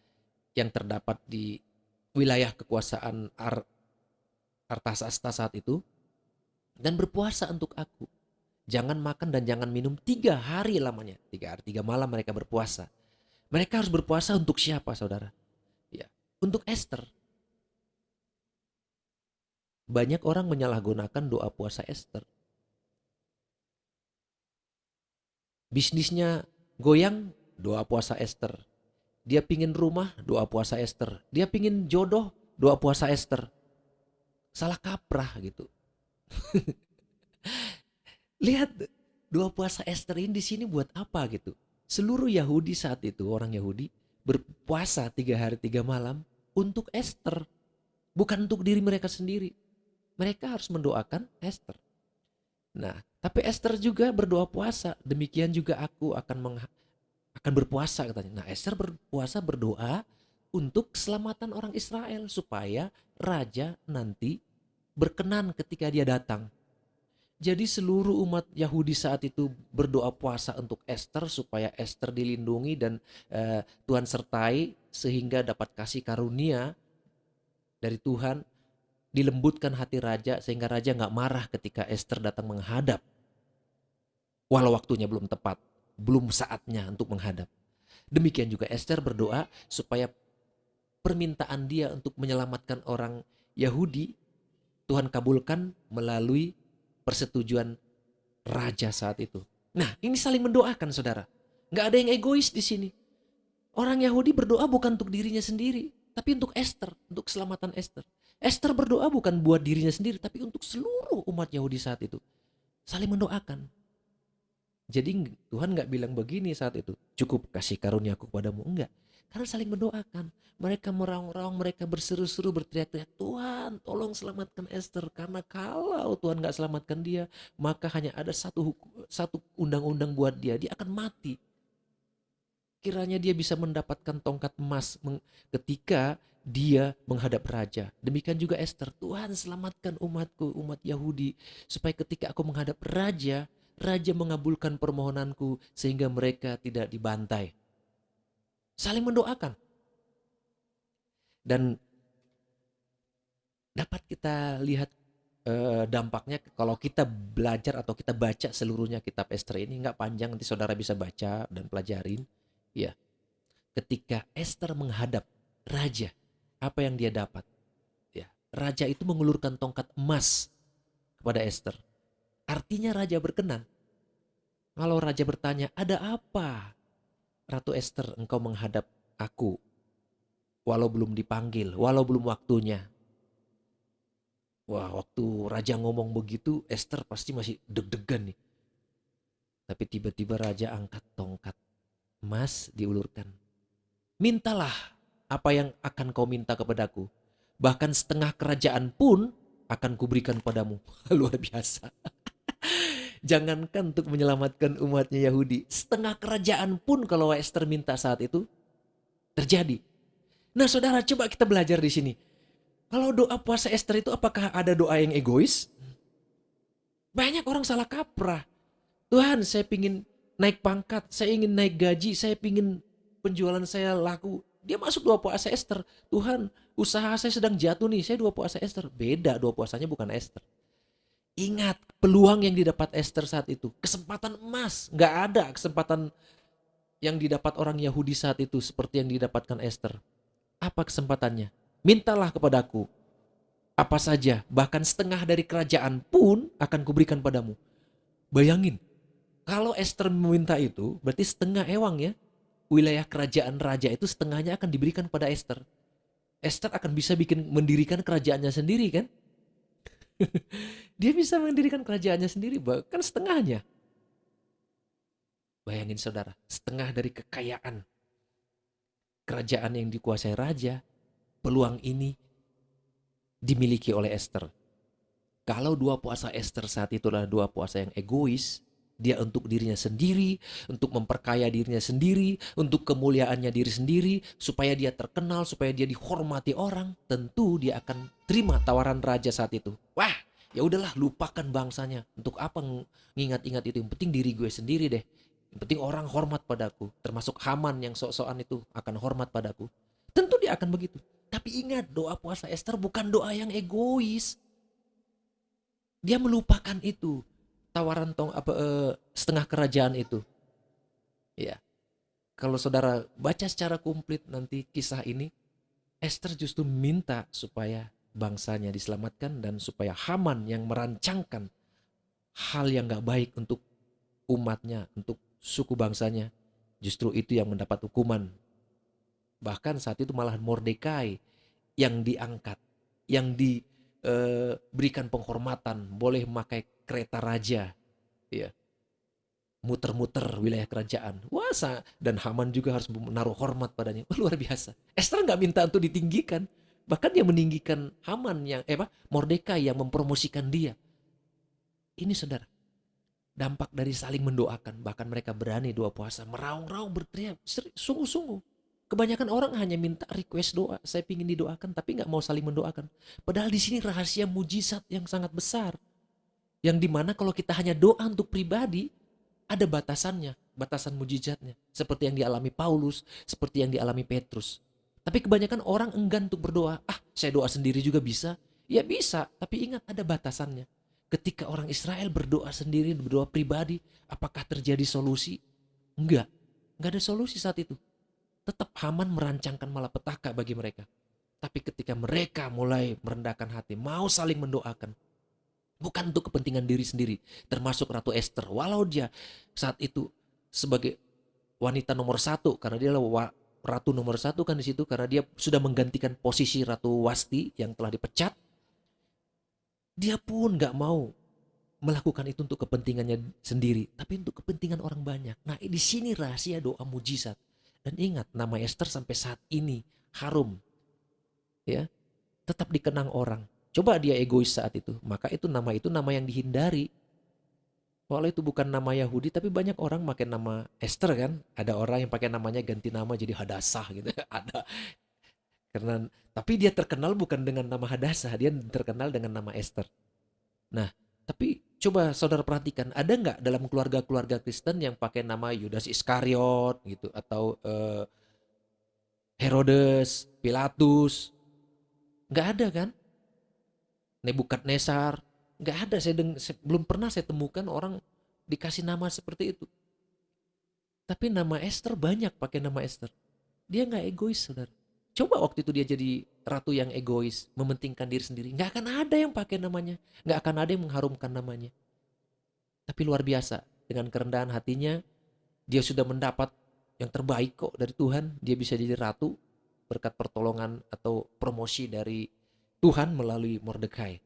[SPEAKER 4] yang terdapat di wilayah kekuasaan Artasasta saat itu, dan berpuasa untuk aku. Jangan makan dan jangan minum 3 hari lamanya. 3 hari 3 malam mereka berpuasa. Mereka harus berpuasa untuk siapa, saudara? Ya, untuk Esther. Banyak orang menyalahgunakan doa puasa Esther. Bisnisnya goyang, doa puasa Esther. Dia pingin rumah, doa puasa Esther. Dia pingin jodoh, doa puasa Esther. Salah kaprah gitu. Lihat, doa puasa Esther ini di sini buat apa gitu? Seluruh Yahudi saat itu, orang Yahudi, berpuasa 3 hari 3 malam untuk Esther. Bukan untuk diri mereka sendiri. Mereka harus mendoakan Esther. Nah, tapi Esther juga berdoa puasa. Demikian juga aku akan berpuasa katanya. Nah, Esther berpuasa berdoa untuk keselamatan orang Israel. Supaya raja nanti berkenan ketika dia datang. Jadi seluruh umat Yahudi saat itu berdoa puasa untuk Esther supaya Esther dilindungi dan Tuhan sertai sehingga dapat kasih karunia dari Tuhan, dilembutkan hati raja sehingga raja nggak marah ketika Esther datang menghadap. Walau waktunya belum tepat, belum saatnya untuk menghadap. Demikian juga Esther berdoa supaya permintaan dia untuk menyelamatkan orang Yahudi Tuhan kabulkan melalui persetujuan raja saat itu. Nah, ini saling mendoakan, saudara. Nggak ada yang egois di sini. Orang Yahudi berdoa bukan untuk dirinya sendiri, tapi untuk Esther, untuk keselamatan Esther. Esther berdoa bukan buat dirinya sendiri, tapi untuk seluruh umat Yahudi saat itu. Saling mendoakan. Jadi Tuhan nggak bilang begini saat itu, cukup kasih karuniaku kepadamu. Enggak. Karena saling mendoakan. Mereka meraung-raung, mereka berseru-seru, berteriak-teriak, Tuhan tolong selamatkan Esther. Karena kalau Tuhan gak selamatkan dia, maka hanya ada satu undang-undang buat dia. Dia akan mati. Kiranya dia bisa mendapatkan tongkat emas ketika dia menghadap raja. Demikian juga Esther. Tuhan selamatkan umatku, umat Yahudi. Supaya ketika aku menghadap raja, raja mengabulkan permohonanku sehingga mereka tidak dibantai. Saling mendoakan. Dan dapat kita lihat dampaknya kalau kita belajar atau kita baca seluruhnya kitab Esther ini. Nggak panjang, nanti saudara bisa baca dan pelajarin. Ya, ketika Esther menghadap raja, apa yang dia dapat? Ya, raja itu mengulurkan tongkat emas kepada Esther. Artinya raja berkenan. Kalau raja bertanya, ada apa? Ratu Esther, engkau menghadap aku. Walau belum dipanggil, walau belum waktunya. Wah, waktu raja ngomong begitu, Esther pasti masih deg-degan nih. Tapi tiba-tiba raja angkat tongkat emas diulurkan. Mintalah apa yang akan kau minta kepadaku. Bahkan setengah kerajaan pun akan kuberikan padamu. Luar biasa. Jangankan untuk menyelamatkan umatnya Yahudi, setengah kerajaan pun kalau Esther minta saat itu terjadi. Nah, saudara, coba kita belajar di sini. Kalau doa puasa Esther itu apakah ada doa yang egois? Banyak orang salah kaprah. Tuhan, saya ingin naik pangkat, saya ingin naik gaji, saya ingin penjualan saya laku. Dia masuk doa puasa Esther. Tuhan, usaha saya sedang jatuh nih, saya doa puasa Esther. Beda, doa puasanya bukan Esther. Ingat, peluang yang didapat Esther saat itu, kesempatan emas. Nggak ada kesempatan yang didapat orang Yahudi saat itu seperti yang didapatkan Esther. Apa kesempatannya? Mintalah kepadaku apa saja, bahkan setengah dari kerajaan pun akan kuberikan padamu. Bayangin, kalau Esther meminta itu, berarti setengah ewang ya. Wilayah kerajaan raja itu setengahnya akan diberikan pada Esther. Esther akan bisa mendirikan kerajaannya sendiri kan? Dia bisa mendirikan kerajaannya sendiri, bahkan setengahnya. Bayangin saudara, setengah dari kekayaan kerajaan yang dikuasai raja, peluang ini dimiliki oleh Esther. Kalau doa puasa Esther saat itu adalah doa puasa yang egois, dia untuk dirinya sendiri, untuk memperkaya dirinya sendiri, untuk kemuliaannya diri sendiri, supaya dia terkenal, supaya dia dihormati orang, tentu dia akan terima tawaran raja saat itu. Wah, ya udahlah, lupakan bangsanya. Untuk apa ngingat-ingat itu? Yang penting diri gue sendiri deh. Yang penting orang hormat padaku, termasuk Haman yang sok-sokan itu akan hormat padaku. Tentu dia akan begitu. Tapi ingat, doa puasa Esther bukan doa yang egois. Dia melupakan itu. Tawaran setengah kerajaan itu. Ya. Kalau saudara baca secara komplit nanti kisah ini, Esther justru minta supaya bangsanya diselamatkan dan supaya Haman yang merancangkan hal yang gak baik untuk umatnya, untuk suku bangsanya, justru itu yang mendapat hukuman. Bahkan saat itu malah Mordekai yang diangkat, yang diberikan penghormatan, boleh memakai kereta raja, ya, muter-muter wilayah kerajaan. Wah, dan Haman juga harus menaruh hormat padanya. Luar biasa. Esther nggak minta untuk ditinggikan, bahkan dia meninggikan Haman Mordekai yang mempromosikan dia. Ini saudara, dampak dari saling mendoakan. Bahkan mereka berani doa puasa, meraung-raung, berteriak, sungguh-sungguh. Kebanyakan orang hanya minta request doa, saya ingin didoakan, tapi nggak mau saling mendoakan. Padahal di sini rahasia mujizat yang sangat besar, yang dimana kalau kita hanya doa untuk pribadi, ada batasannya, batasan mujizatnya, seperti yang dialami Paulus, seperti yang dialami Petrus. Tapi kebanyakan orang enggan untuk berdoa. Saya doa sendiri juga bisa. Ya bisa, tapi ingat ada batasannya. Ketika orang Israel berdoa sendiri, berdoa pribadi, apakah terjadi solusi? Enggak ada solusi saat itu. Tetap Haman merancangkan malapetaka bagi mereka. Tapi ketika mereka mulai merendahkan hati, mau saling mendoakan, bukan untuk kepentingan diri sendiri, termasuk Ratu Esther, walau dia saat itu sebagai wanita nomor satu, karena dia adalah ratu nomor satu kan di situ, karena dia sudah menggantikan posisi Ratu Wasti yang telah dipecat. Dia pun gak mau melakukan itu untuk kepentingannya sendiri, tapi untuk kepentingan orang banyak. Nah, di sini rahasia doa mujizat. Dan ingat, nama Esther sampai saat ini harum, ya, tetap dikenang orang. Coba dia egois saat itu, maka itu nama yang dihindari. Walau itu bukan nama Yahudi, tapi banyak orang pakai nama Esther kan. Ada orang yang pakai namanya ganti nama jadi Hadassah gitu. Ada. Tapi dia terkenal bukan dengan nama Hadassah, dia terkenal dengan nama Esther. Nah, tapi coba saudara perhatikan, ada nggak dalam keluarga-keluarga Kristen yang pakai nama Yudas Iskariot gitu, atau Herodes, Pilatus? Nggak ada kan? Nebukadnezar, nggak ada. Belum pernah saya temukan orang dikasih nama seperti itu. Tapi nama Esther banyak pakai nama Esther. Dia nggak egois, saudara. Coba waktu itu dia jadi ratu yang egois, mementingkan diri sendiri. Nggak akan ada yang pakai namanya. Nggak akan ada yang mengharumkan namanya. Tapi luar biasa, dengan kerendahan hatinya, dia sudah mendapat yang terbaik kok dari Tuhan. Dia bisa jadi ratu berkat pertolongan atau promosi dari Tuhan melalui Mordekai.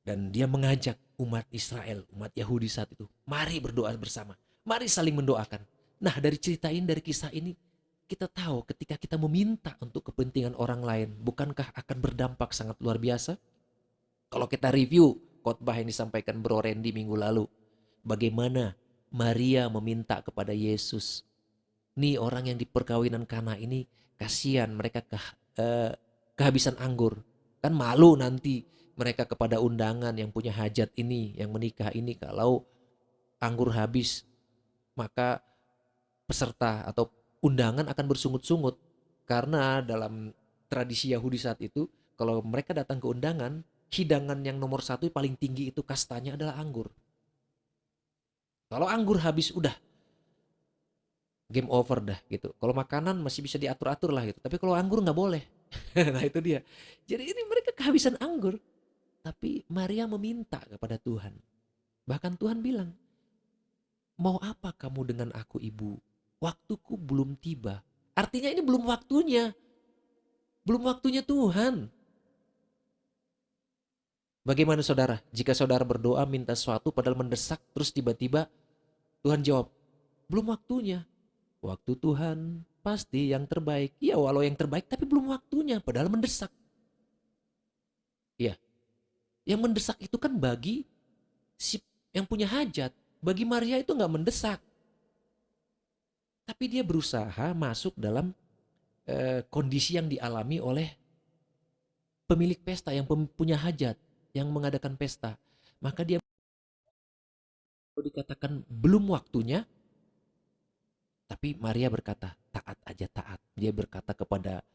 [SPEAKER 4] Dan dia mengajak umat Israel, umat Yahudi saat itu, mari berdoa bersama. Mari saling mendoakan. Nah, dari cerita ini, dari kisah ini, kita tahu ketika kita meminta untuk kepentingan orang lain, bukankah akan berdampak sangat luar biasa? Kalau kita review khotbah yang disampaikan Bro Randy minggu lalu, bagaimana Maria meminta kepada Yesus. Nih orang yang di perkawinan Kana ini, kasihan mereka kehabisan anggur. Kan malu nanti mereka kepada undangan yang punya hajat ini, yang menikah ini, kalau anggur habis, maka peserta atau undangan akan bersungut-sungut. Karena dalam tradisi Yahudi saat itu, kalau mereka datang ke undangan, hidangan yang nomor satu paling tinggi itu kastanya adalah anggur. Kalau anggur habis, udah game over dah gitu. Kalau makanan masih bisa diatur-atur lah gitu. Tapi kalau anggur nggak boleh. Nah itu dia. Jadi ini mereka kehabisan anggur. Tapi Maria meminta kepada Tuhan. Bahkan Tuhan bilang, mau apa kamu dengan aku ibu? Waktuku belum tiba. Artinya ini belum waktunya. Belum waktunya Tuhan. Bagaimana saudara? Jika saudara berdoa minta sesuatu padahal mendesak, terus tiba-tiba Tuhan jawab, belum waktunya. Waktu Tuhan pasti yang terbaik. Ya walau yang terbaik tapi belum waktunya, padahal mendesak. Ya, yang mendesak itu kan bagi si yang punya hajat. Bagi Maria itu gak mendesak. Tapi dia berusaha masuk dalam kondisi yang dialami oleh pemilik pesta yang punya hajat, yang mengadakan pesta. Maka dia dikatakan belum waktunya, tapi Maria berkata, taat aja taat. Dia berkata kepada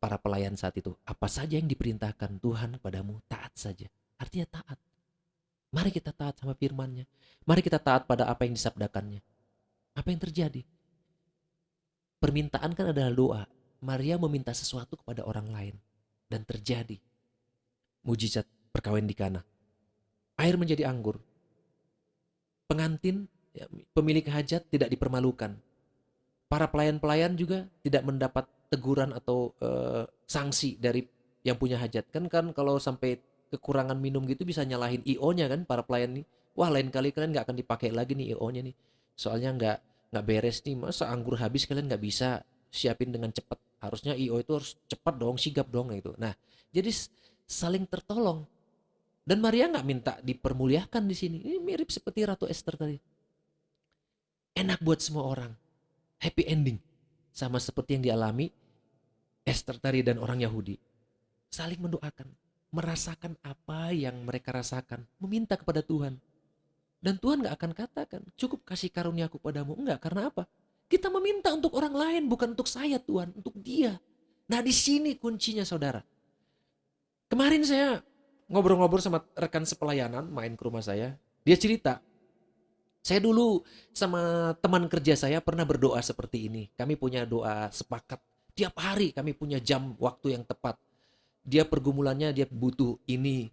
[SPEAKER 4] para pelayan saat itu, apa saja yang diperintahkan Tuhan padamu, taat saja. Artinya taat. Mari kita taat sama firman-Nya. Mari kita taat pada apa yang disabdakannya. Apa yang terjadi? Permintaan kan adalah doa. Maria meminta sesuatu kepada orang lain. Dan terjadi mujizat perkawinan di Kana. Air menjadi anggur. Pengantin, pemilik hajat tidak dipermalukan. Para pelayan-pelayan juga tidak mendapat teguran atau sanksi dari yang punya hajat. Kan kalau sampai kekurangan minum gitu bisa nyalahin IO-nya kan para pelayan nih. Wah lain kali kalian nggak akan dipakai lagi nih IO-nya nih. Soalnya nggak beres nih. Masa anggur habis kalian nggak bisa siapin dengan cepat. Harusnya IO itu harus cepat dong, sigap dong gitu. Nah jadi saling tertolong. Dan Maria nggak minta dipermuliakan di sini. Ini mirip seperti Ratu Esther tadi. Enak buat semua orang. Happy ending. Sama seperti yang dialami Esther tadi dan orang Yahudi. Saling mendoakan. Merasakan apa yang mereka rasakan. Meminta kepada Tuhan. Dan Tuhan gak akan katakan, cukup kasih karuniaku padamu. Enggak, karena apa? Kita meminta untuk orang lain, bukan untuk saya Tuhan. Untuk dia. Nah di sini kuncinya saudara. Kemarin saya ngobrol-ngobrol sama rekan sepelayanan, main ke rumah saya. Dia cerita, saya dulu sama teman kerja saya pernah berdoa seperti ini. Kami punya doa sepakat. Tiap hari kami punya jam waktu yang tepat. Dia pergumulannya dia butuh ini.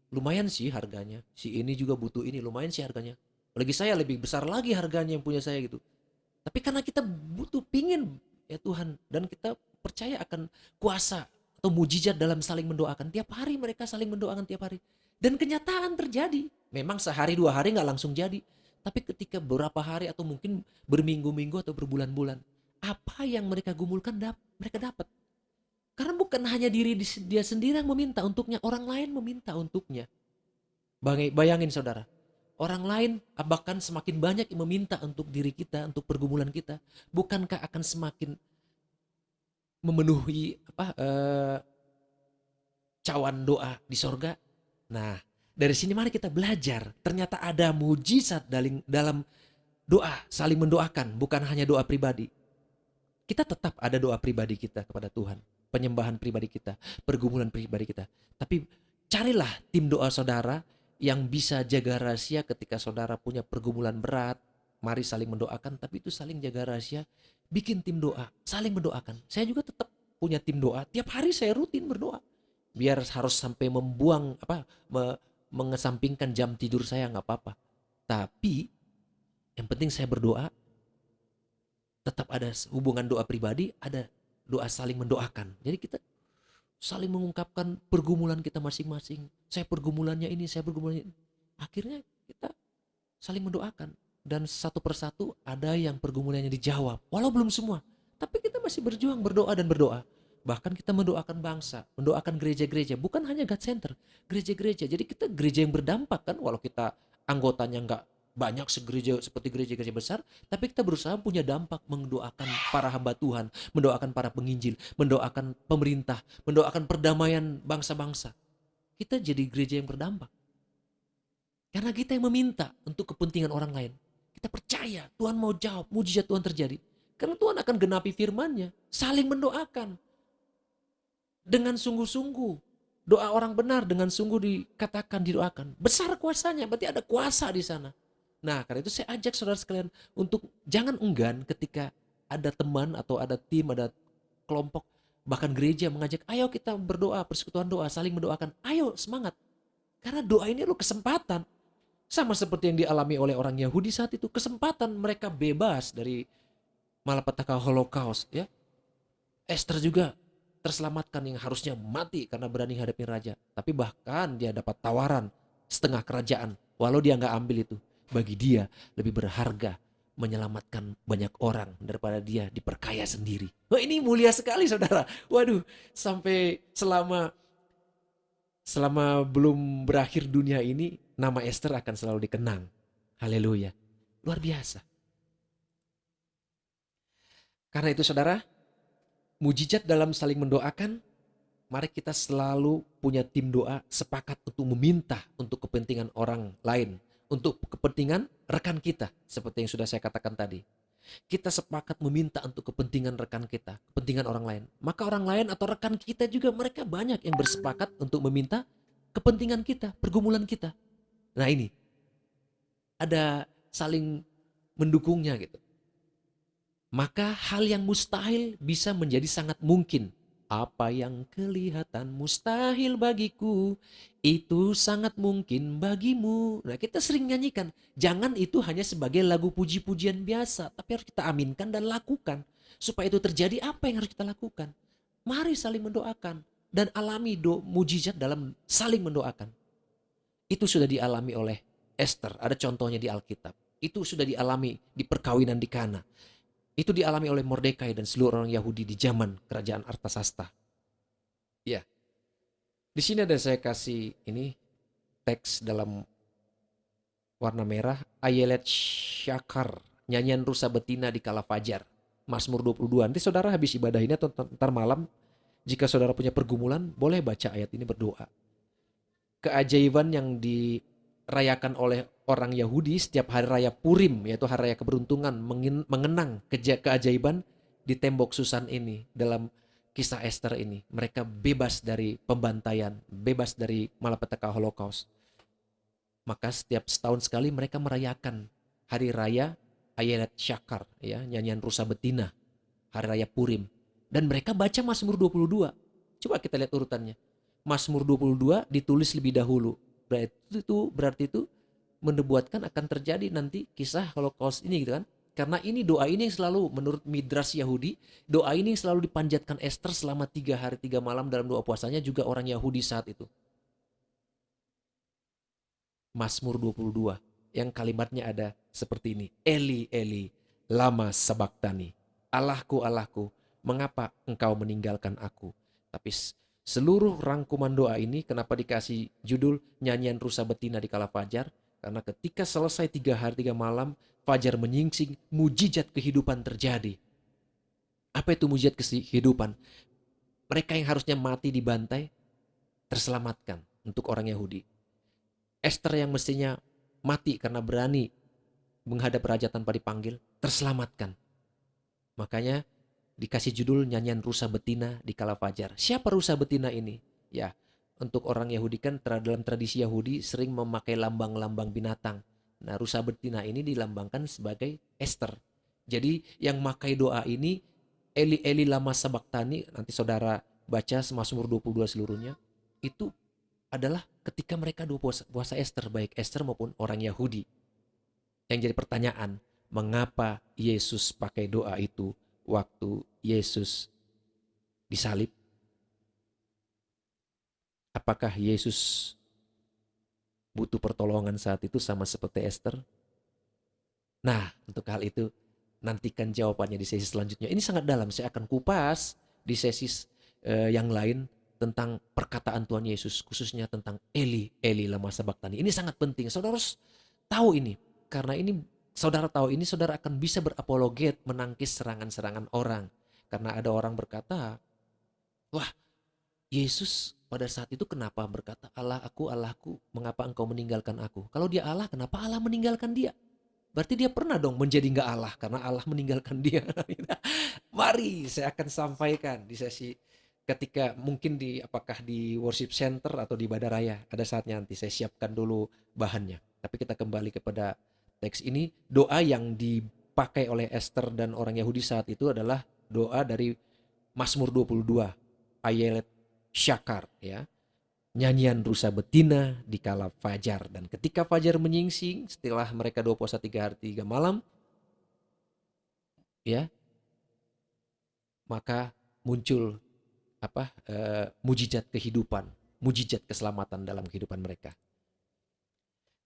[SPEAKER 4] Lumayan sih harganya. Si ini juga butuh ini. Lumayan sih harganya. Lagi saya lebih besar lagi harganya yang punya saya gitu. Tapi karena kita butuh pingin ya Tuhan. Dan kita percaya akan kuasa atau mujizat dalam saling mendoakan. Tiap hari mereka saling mendoakan tiap hari. Dan kenyataan terjadi. Memang sehari dua hari gak langsung jadi. Tapi ketika beberapa hari atau mungkin berminggu-minggu atau berbulan-bulan. Apa yang mereka gumulkan mereka dapat. Karena bukan hanya diri dia sendiri yang meminta untuknya. Orang lain meminta untuknya. Bayangin saudara. Orang lain bahkan semakin banyak yang meminta untuk diri kita. Untuk pergumulan kita. Bukankah akan semakin memenuhi cawan doa di sorga. Nah dari sini mari kita belajar. Ternyata ada mujizat dalam doa. Saling mendoakan. Bukan hanya doa pribadi. Kita tetap ada doa pribadi kita kepada Tuhan. Penyembahan pribadi kita. Pergumulan pribadi kita. Tapi carilah tim doa saudara. Yang bisa jaga rahasia ketika saudara punya pergumulan berat. Mari saling mendoakan. Tapi itu saling jaga rahasia. Bikin tim doa, saling mendoakan. Saya juga tetap punya tim doa. Tiap hari saya rutin berdoa. Biar harus sampai mengesampingkan jam tidur saya nggak apa-apa. Tapi yang penting saya berdoa. Tetap ada hubungan doa pribadi, ada doa saling mendoakan. Jadi kita saling mengungkapkan pergumulan kita masing-masing. Saya pergumulannya ini, saya pergumulannya ini. Akhirnya kita saling mendoakan. Dan satu persatu ada yang pergumulannya dijawab. Walau belum semua. Tapi kita masih berjuang berdoa dan berdoa. Bahkan kita mendoakan bangsa, mendoakan gereja-gereja, bukan hanya God Center, gereja-gereja. Jadi kita gereja yang berdampak kan, walau kita anggotanya nggak banyak segereja seperti gereja-gereja besar, tapi kita berusaha punya dampak mendoakan para hamba Tuhan, mendoakan para penginjil, mendoakan pemerintah, mendoakan perdamaian bangsa-bangsa. Kita jadi gereja yang berdampak. Karena kita yang meminta untuk kepentingan orang lain. Kita percaya Tuhan mau jawab, mujizat Tuhan terjadi. Karena Tuhan akan genapi firman-Nya, saling mendoakan dengan sungguh-sungguh. Doa orang benar dengan sungguh dikatakan, didoakan. Besar kuasanya, berarti ada kuasa di sana. Nah, karena itu saya ajak saudara sekalian untuk jangan enggan ketika ada teman atau ada tim, ada kelompok, bahkan gereja mengajak, ayo kita berdoa, persekutuan doa, saling mendoakan. Ayo, semangat. Karena doa ini adalah kesempatan. Sama seperti yang dialami oleh orang Yahudi saat itu. Kesempatan mereka bebas dari malapetaka Holocaust. Ya. Esther juga terselamatkan yang harusnya mati karena berani hadapin raja. Tapi bahkan dia dapat tawaran setengah kerajaan. Walau dia nggak ambil itu. Bagi dia lebih berharga menyelamatkan banyak orang daripada dia diperkaya sendiri. Wah, ini mulia sekali saudara. Waduh, sampai selama belum berakhir dunia ini, nama Esther akan selalu dikenang. Haleluya. Luar biasa. Karena itu saudara, mujizat dalam saling mendoakan, mari kita selalu punya tim doa sepakat untuk meminta untuk kepentingan orang lain. Untuk kepentingan rekan kita, seperti yang sudah saya katakan tadi. Kita sepakat meminta untuk kepentingan rekan kita, kepentingan orang lain. Maka orang lain atau rekan kita juga mereka banyak yang bersepakat untuk meminta kepentingan kita, pergumulan kita. Nah ini, ada saling mendukungnya gitu. Maka hal yang mustahil bisa menjadi sangat mungkin. Apa yang kelihatan mustahil bagiku, itu sangat mungkin bagimu. Nah, kita sering nyanyikan, jangan itu hanya sebagai lagu puji-pujian biasa, tapi harus kita aminkan dan lakukan. Supaya itu terjadi, apa yang harus kita lakukan? Mari saling mendoakan dan alami mujizat dalam saling mendoakan. Itu sudah dialami oleh Esther, ada contohnya di Alkitab. Itu sudah dialami di perkawinan di Kana. Itu dialami oleh Mordekai dan seluruh orang Yahudi di zaman kerajaan Artasasta. Ya. Di sini ada saya kasih ini teks dalam warna merah, Ayelet Syakar, nyanyian rusa betina di kala fajar. Mazmur 22. Nanti saudara habis ibadah ini atau ntar malam, jika saudara punya pergumulan, boleh baca ayat ini berdoa. Keajaiban yang dirayakan oleh orang Yahudi setiap hari raya Purim, yaitu hari raya keberuntungan, mengenang keajaiban di tembok Susan ini dalam kisah Esther ini. Mereka bebas dari pembantaian, bebas dari malapetaka Holocaust. Maka setiap setahun sekali mereka merayakan hari raya Ayelet Syakar, ya, nyanyian rusa betina, hari raya Purim. Dan mereka baca Mazmur 22. Coba kita lihat urutannya. Mazmur 22 ditulis lebih dahulu. Berarti itu menubuatkan akan terjadi nanti kisah Holocaust ini gitu kan. Karena ini doa ini yang selalu menurut Midras Yahudi, doa ini yang selalu dipanjatkan Esther selama 3 hari 3 malam dalam doa puasanya juga orang Yahudi saat itu. Mazmur 22 yang kalimatnya ada seperti ini. Eli, Eli, lama sabachthani. Allahku, Allahku, mengapa engkau meninggalkan aku? Tapi seluruh rangkuman doa ini kenapa dikasih judul nyanyian rusa betina di kala fajar? Karena ketika selesai 3 hari 3 malam, fajar menyingsing, mujizat kehidupan terjadi. Apa itu mujizat kehidupan? Mereka yang harusnya mati dibantai, terselamatkan untuk orang Yahudi. Esther yang mestinya mati karena berani menghadap raja tanpa dipanggil, terselamatkan. Makanya dikasih judul nyanyian rusa betina di kala fajar. Siapa rusa betina ini? Ya, untuk orang Yahudi kan dalam tradisi Yahudi sering memakai lambang-lambang binatang. Nah, rusa betina ini dilambangkan sebagai Esther. Jadi yang memakai doa ini Eli Eli lama sabachthani, nanti saudara baca Mazmur 22 seluruhnya, itu adalah ketika mereka puasa Esther, baik Esther maupun orang Yahudi. Yang jadi pertanyaan, mengapa Yesus pakai doa itu waktu Yesus disalib? Apakah Yesus butuh pertolongan saat itu sama seperti Esther? Nah, untuk hal itu nantikan jawabannya di sesi selanjutnya. Ini sangat dalam, saya akan kupas di sesi yang lain tentang perkataan Tuhan Yesus, khususnya tentang Eli, Eli lama sabaktani. Ini sangat penting, saudara harus tahu ini. Karena ini, saudara tahu ini, saudara akan bisa berapologet menangkis serangan-serangan orang. Karena ada orang berkata, wah, Yesus pada saat itu kenapa berkata, Allah aku, Allahku, mengapa engkau meninggalkan aku? Kalau dia Allah, kenapa Allah meninggalkan dia? Berarti dia pernah dong menjadi nggak Allah karena Allah meninggalkan dia. Mari saya akan sampaikan di sesi ketika mungkin di apakah di worship center atau di ibadah raya. Ada saatnya nanti saya siapkan dulu bahannya. Tapi kita kembali kepada teks ini. Doa yang dipakai oleh Esther dan orang Yahudi saat itu adalah doa dari Mazmur 22, Ayelet Syakar, ya. Nyanyian rusa betina di kala fajar. Dan ketika fajar menyingsing, setelah mereka 2 puasa 3 hari 3 malam, ya, maka muncul mujizat kehidupan, mujizat keselamatan dalam kehidupan mereka.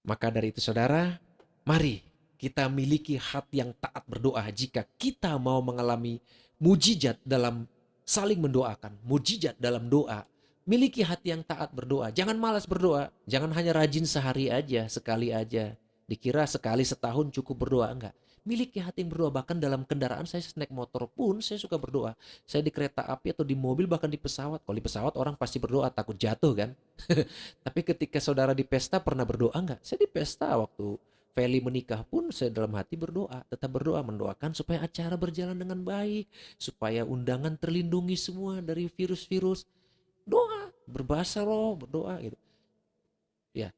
[SPEAKER 4] Maka dari itu saudara, mari kita miliki hati yang taat berdoa jika kita mau mengalami mujizat dalam saling mendoakan, mujizat dalam doa. Miliki hati yang taat berdoa. Jangan malas berdoa. Jangan hanya rajin sehari aja, sekali aja. Dikira sekali setahun cukup berdoa. Enggak. Miliki hati yang berdoa. Bahkan dalam kendaraan saya naik motor pun saya suka berdoa. Saya di kereta api atau di mobil bahkan di pesawat. Kalau di pesawat orang pasti berdoa takut jatuh kan. Tapi ketika saudara di pesta pernah berdoa enggak? Saya di pesta waktu Feli menikah pun saya dalam hati berdoa. Tetap berdoa, mendoakan supaya acara berjalan dengan baik. Supaya undangan terlindungi semua dari virus-virus. Doa, berbahasa roh, berdoa gitu. Ya,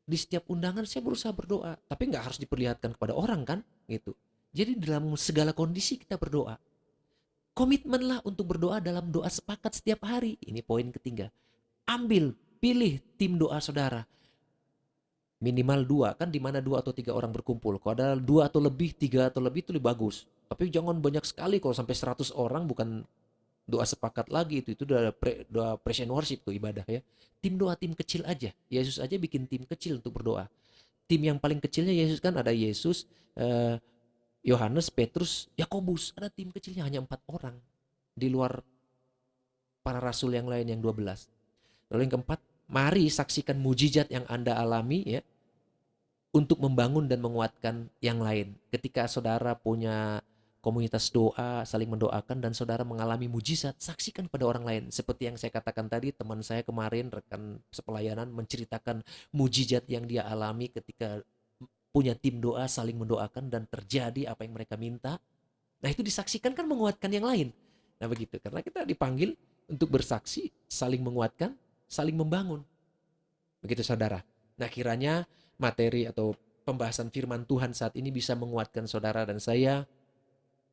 [SPEAKER 4] di setiap undangan saya berusaha berdoa, tapi nggak harus diperlihatkan kepada orang kan, gitu. Jadi dalam segala kondisi kita berdoa. Komitmenlah untuk berdoa dalam doa sepakat setiap hari. Ini poin ketiga. Ambil, pilih tim doa saudara. Minimal 2, kan di mana 2 atau 3 orang berkumpul. Kalau ada 2 atau lebih, 3 atau lebih itu lebih bagus. Tapi jangan banyak sekali, kalau sampai 100 orang bukan doa sepakat lagi itu doa praise and worship tuh ibadah ya. Tim doa tim kecil aja. Yesus aja bikin tim kecil untuk berdoa. Tim yang paling kecilnya Yesus kan ada Yesus, Yohanes, Petrus, Yakobus. Ada tim kecilnya hanya 4 orang di luar para rasul yang lain yang 12. Lalu yang keempat, mari saksikan mujizat yang Anda alami ya untuk membangun dan menguatkan yang lain. Ketika saudara punya komunitas doa, saling mendoakan dan saudara mengalami mujizat, saksikan pada orang lain. Seperti yang saya katakan tadi, teman saya kemarin, rekan sepelayanan menceritakan mujizat yang dia alami ketika punya tim doa, saling mendoakan dan terjadi apa yang mereka minta. Nah itu disaksikan kan menguatkan yang lain. Nah begitu, karena kita dipanggil untuk bersaksi, saling menguatkan, saling membangun. Begitu saudara. Nah kiranya materi atau pembahasan firman Tuhan saat ini bisa menguatkan saudara dan saya.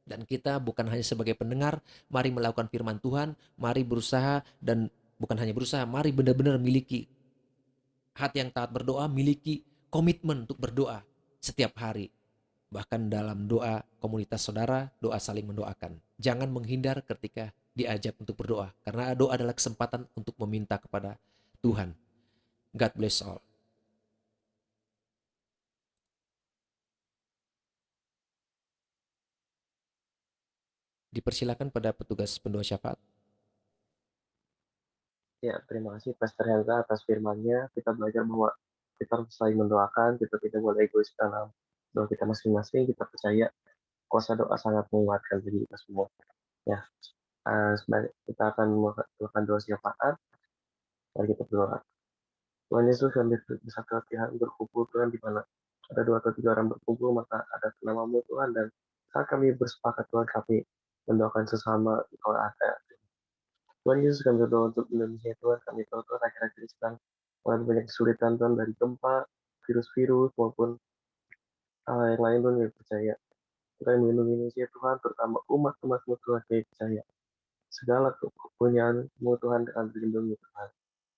[SPEAKER 4] Dan kita bukan hanya sebagai pendengar, mari melakukan firman Tuhan, mari berusaha dan bukan hanya berusaha, mari benar-benar miliki hati yang taat berdoa, miliki komitmen untuk berdoa setiap hari. Bahkan dalam doa komunitas saudara, doa saling mendoakan. Jangan menghindar ketika diajak untuk berdoa, karena doa adalah kesempatan untuk meminta kepada Tuhan. God bless all. Dipersilakan pada petugas pendoa syafaat.
[SPEAKER 1] Ya, terima kasih Pastor Helga atas firman-Nya. Kita belajar bahwa kita harus saling mendoakan, kita tidak boleh egois dalam doa kita masing-masing. Kita percaya kuasa doa sangat menguatkan diri kita semua. Ya, kita akan melakukan doa syafaat. Mari kita berdoa. Tuhan Yesus, kami bersatu hati berkumpul Tuhan, di mana ada 2 atau 3 orang berkumpul, maka ada namamu Tuhan, dan saat kami bersepakat Tuhan, kami mendoakan sesama kalau ada. Tuhan Yesus, kami berdoa untuk Indonesia Tuhan, kami tahu Tuhan akhir-akhir ini sedang mengalami banyak kesulitan Tuhan, dari gempa, virus-virus maupun hal yang lain Tuhan, kami percaya Tuhan melindungi Indonesia Tuhan, terutama umat-umat-Mu Tuhan, kami percaya segala kepunyaanmu Tuhan akan dilindungi Tuhan.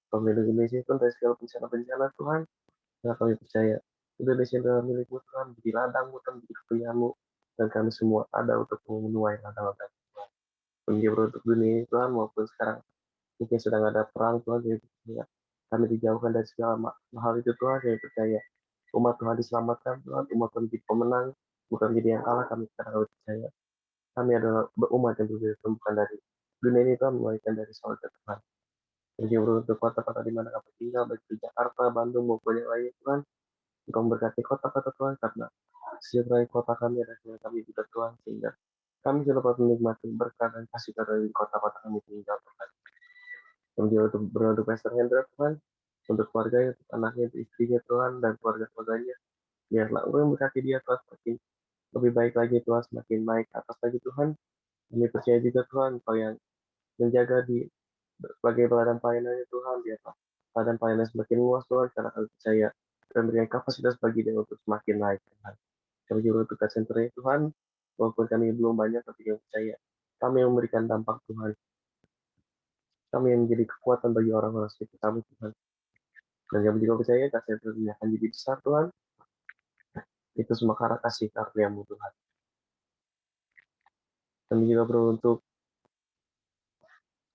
[SPEAKER 1] Kami melindungi Indonesia Tuhan dari segala bencana-bencana Tuhan. Nah, kami percaya Indonesia adalah milikmu Tuhan, menjadi ladangmu Tuhan, menjadi kepunyaanmu, dan kami semua ada untuk memenuhi ladang-ladang Tuhan. Menjadi untuk dunia ini Tuhan, maupun sekarang mungkin sedang ada perang Tuhan, kami percaya kami dijauhkan dari segala hal itu Tuhan, kami percaya umat Tuhan diselamatkan Tuhan, umat Tuhan menjadi pemenang, bukan menjadi yang kalah kami, karena kami percaya kami adalah umat yang berbeda, bukan dari dunia ini Tuhan, melainkan dari sorga Tuhan. Jadi untuk kota-kota di mana kami tinggal, baik di Jakarta, Bandung maupun yang lainnya Tuhan, Engkau memberkati kota-kota Tuhan, karena sejahtera kota kami adalah dengan kami juga Tuhan, sehingga kami dapat menikmati berkat dan kasih karunia di kota-kota kami tinggal Tuhan. Dan juga untuk berdoa untuk Pastor Hendra Tuhan, untuk keluarganya, untuk anaknya, untuk istrinya Tuhan, dan keluarga-keluarganya, biarlah Engkau yang memberkati dia Tuhan, semakin lebih baik lagi Tuhan, semakin naik ke atas lagi Tuhan. Kami percaya juga Tuhan, Engkau yang menjaga di berbagai ladang pelayanannya Tuhan, biarlah ladang pelayanan semakin luas Tuhan, karena kami percaya dan berikan kapasitas bagi dia untuk semakin naik Tuhan. Kami juga untuk senternya Tuhan, walaupun kami belum banyak, tapi kami percaya kami yang memberikan dampak Tuhan. Kami yang menjadi kekuatan bagi orang-orang sekitar kami Tuhan. Dan kami juga percaya kasih ini akan jadi besar Tuhan. Itu semua karena kasih karunia-Mu Tuhan. Kami juga beruntuk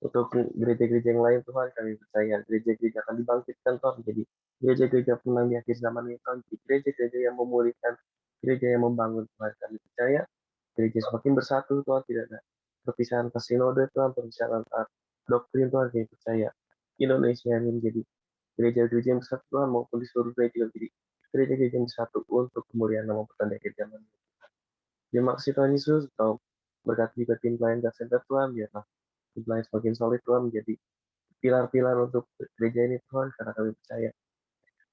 [SPEAKER 1] untuk gereja-gereja yang lain Tuhan, kami percaya gereja-gereja akan dibangkitkan Tuhan menjadi gereja-gereja pemenang di akhir zaman ini Tuhan, gereja-gereja yang memulihkan, gereja yang membangun Tuhan. Kami percaya gereja semakin bersatu Tuhan, tidak ada perpisahan ke sinode Tuhan, perpisahan antar doktrin Tuhan. Kami percaya Indonesia ini menjadi gereja-gereja yang bersatu Tuhan, maupun di seluruh dunia juga menjadi gereja-gereja yang bersatu untuk kemuliaan nama Tuhan di akhir zaman ini. Terima kasih Tuhan Yesus, Kau berkati juga tim pelayan God Center Tuhan, biarlah tim pelayan semakin solid Tuhan, menjadi pilar-pilar untuk gereja ini Tuhan, karena kami percaya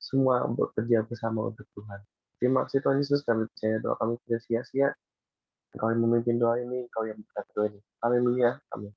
[SPEAKER 1] semua bekerja bersama untuk Tuhan. Terima kasih Tuhan Yesus, kami percaya doa kami tidak sia-sia. Engkau yang memimpin doa ini, Engkau yang berkati doa ini. Haleluya, amin.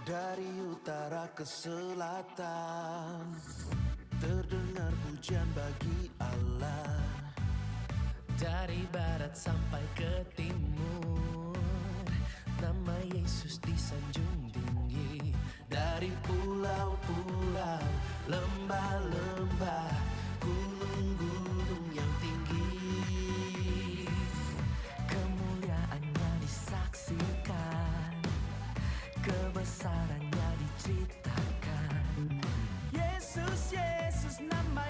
[SPEAKER 5] Dari utara ke selatan terdengar pujian bagi Allah.
[SPEAKER 3] Dari barat sampai ke timur, nama Yesus disanjung tinggi.
[SPEAKER 5] Dari pulau-pulau, lembah-lembah, gunung-gunung yang tinggi,
[SPEAKER 3] Kemuliaannya disaksikan, kebesarannya diceritakan.
[SPEAKER 5] Yesus, Yesus, nama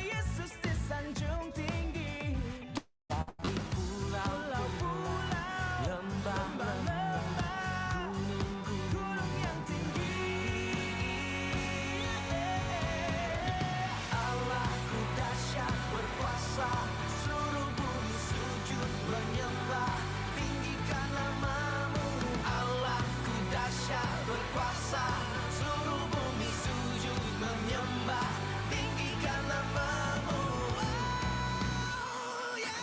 [SPEAKER 5] Yesus disanjung tinggi.
[SPEAKER 3] Di pulau-pulau, lembah-lembah,
[SPEAKER 5] Gunung yang tinggi, Allahku dahsyat berkuasa, seluruh bumi sujud menyembah, tinggikan nama-Mu. Allahku dahsyat berkuasa, seluruh bumi sujud menyembah, tinggikan nama-Mu. Oh, yeah.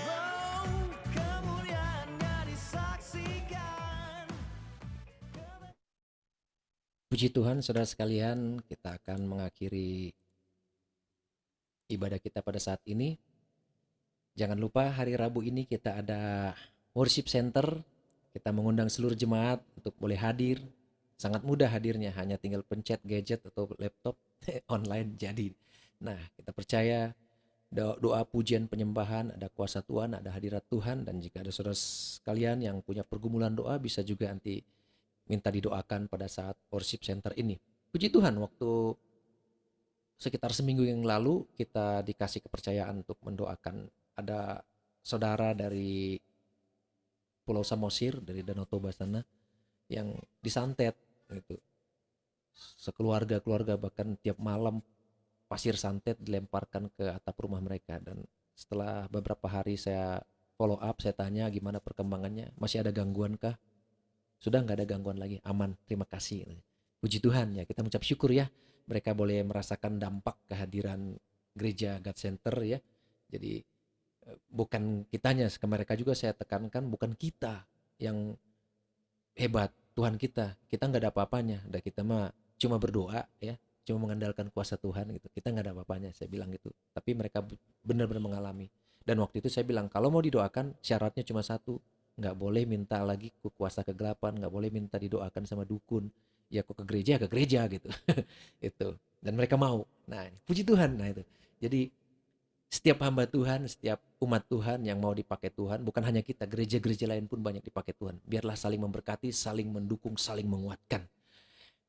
[SPEAKER 5] Oh, kemuliaannya disaksikan.
[SPEAKER 4] Puji Tuhan, saudara sekalian, kita akan mengakhiri ibadah kita pada saat ini. Jangan lupa hari Rabu ini kita ada worship center. Kita mengundang seluruh jemaat untuk boleh hadir. Sangat mudah hadirnya, hanya tinggal pencet gadget atau laptop online jadi. Nah, kita percaya doa pujian penyembahan, ada kuasa Tuhan, ada hadirat Tuhan, dan jika ada saudara sekalian yang punya pergumulan doa bisa juga nanti minta didoakan pada saat worship center ini. Puji Tuhan, waktu sekitar seminggu yang lalu kita dikasih kepercayaan untuk mendoakan. Ada saudara dari Pulau Samosir, dari Danau Toba sana, yang disantet gitu. Sekeluarga-keluarga, bahkan tiap malam pasir santet dilemparkan ke atap rumah mereka. Dan setelah beberapa hari saya follow up, saya tanya gimana perkembangannya, masih ada gangguan kah? Sudah nggak ada gangguan lagi, aman, terima kasih. Puji Tuhan ya, kita mengucap syukur ya, mereka boleh merasakan dampak kehadiran gereja God Center ya. Jadi bukan kitanya, ke mereka juga saya tekankan, bukan kita yang hebat, Tuhan kita. Kita nggak ada apa-apanya. Dan kita mah cuma berdoa ya, cuma mengandalkan kuasa Tuhan gitu. Kita nggak ada apa-apanya, saya bilang gitu. Tapi mereka benar-benar mengalami. Dan waktu itu saya bilang, kalau mau didoakan syaratnya cuma satu, nggak boleh minta lagi ke kuasa kegelapan, nggak boleh minta didoakan sama dukun. Ya kok ke gereja gitu. Itu. Dan mereka mau. Nah, puji Tuhan. Nah itu. Jadi setiap hamba Tuhan, setiap umat Tuhan yang mau dipakai Tuhan, bukan hanya kita, gereja-gereja lain pun banyak dipakai Tuhan. Biarlah saling memberkati, saling mendukung, saling menguatkan.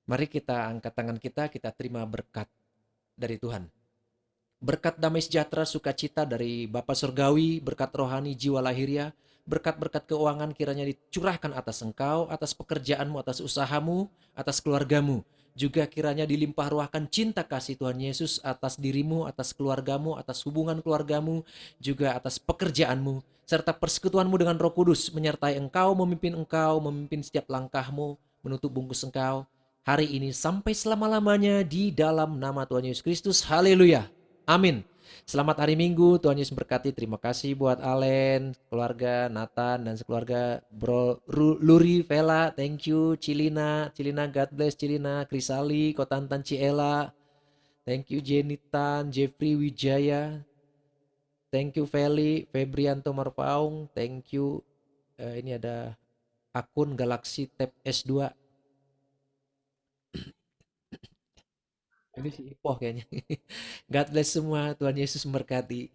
[SPEAKER 4] Mari kita angkat tangan kita terima berkat dari Tuhan. Berkat damai sejahtera, sukacita dari Bapa Surgawi, berkat rohani jiwa lahiriah, berkat-berkat keuangan kiranya dicurahkan atas engkau, atas pekerjaanmu, atas usahamu, atas keluargamu. Juga kiranya dilimpah ruahkan cinta kasih Tuhan Yesus atas dirimu, atas keluargamu, atas hubungan keluargamu, juga atas pekerjaanmu, serta persekutuanmu dengan Roh Kudus menyertai engkau, memimpin setiap langkahmu, menutup bungkus engkau hari ini sampai selama-lamanya di dalam nama Tuhan Yesus Kristus. Haleluya. Amin. Selamat hari Minggu, Tuhan Yesus berkati. Terima kasih buat Alen, keluarga, Nathan, dan sekeluarga. Bro Luri, Vela, thank you. Cilina, God bless Cilina. Krisali, Kotantan Ciela, thank you. Jenitan, Jeffrey Wijaya, thank you. Feli, Febrianto Marpaung, thank you. Ini ada akun Galaxy Tab S2. Ini si Ipoh kayaknya. God bless semua, Tuhan Yesus memberkati.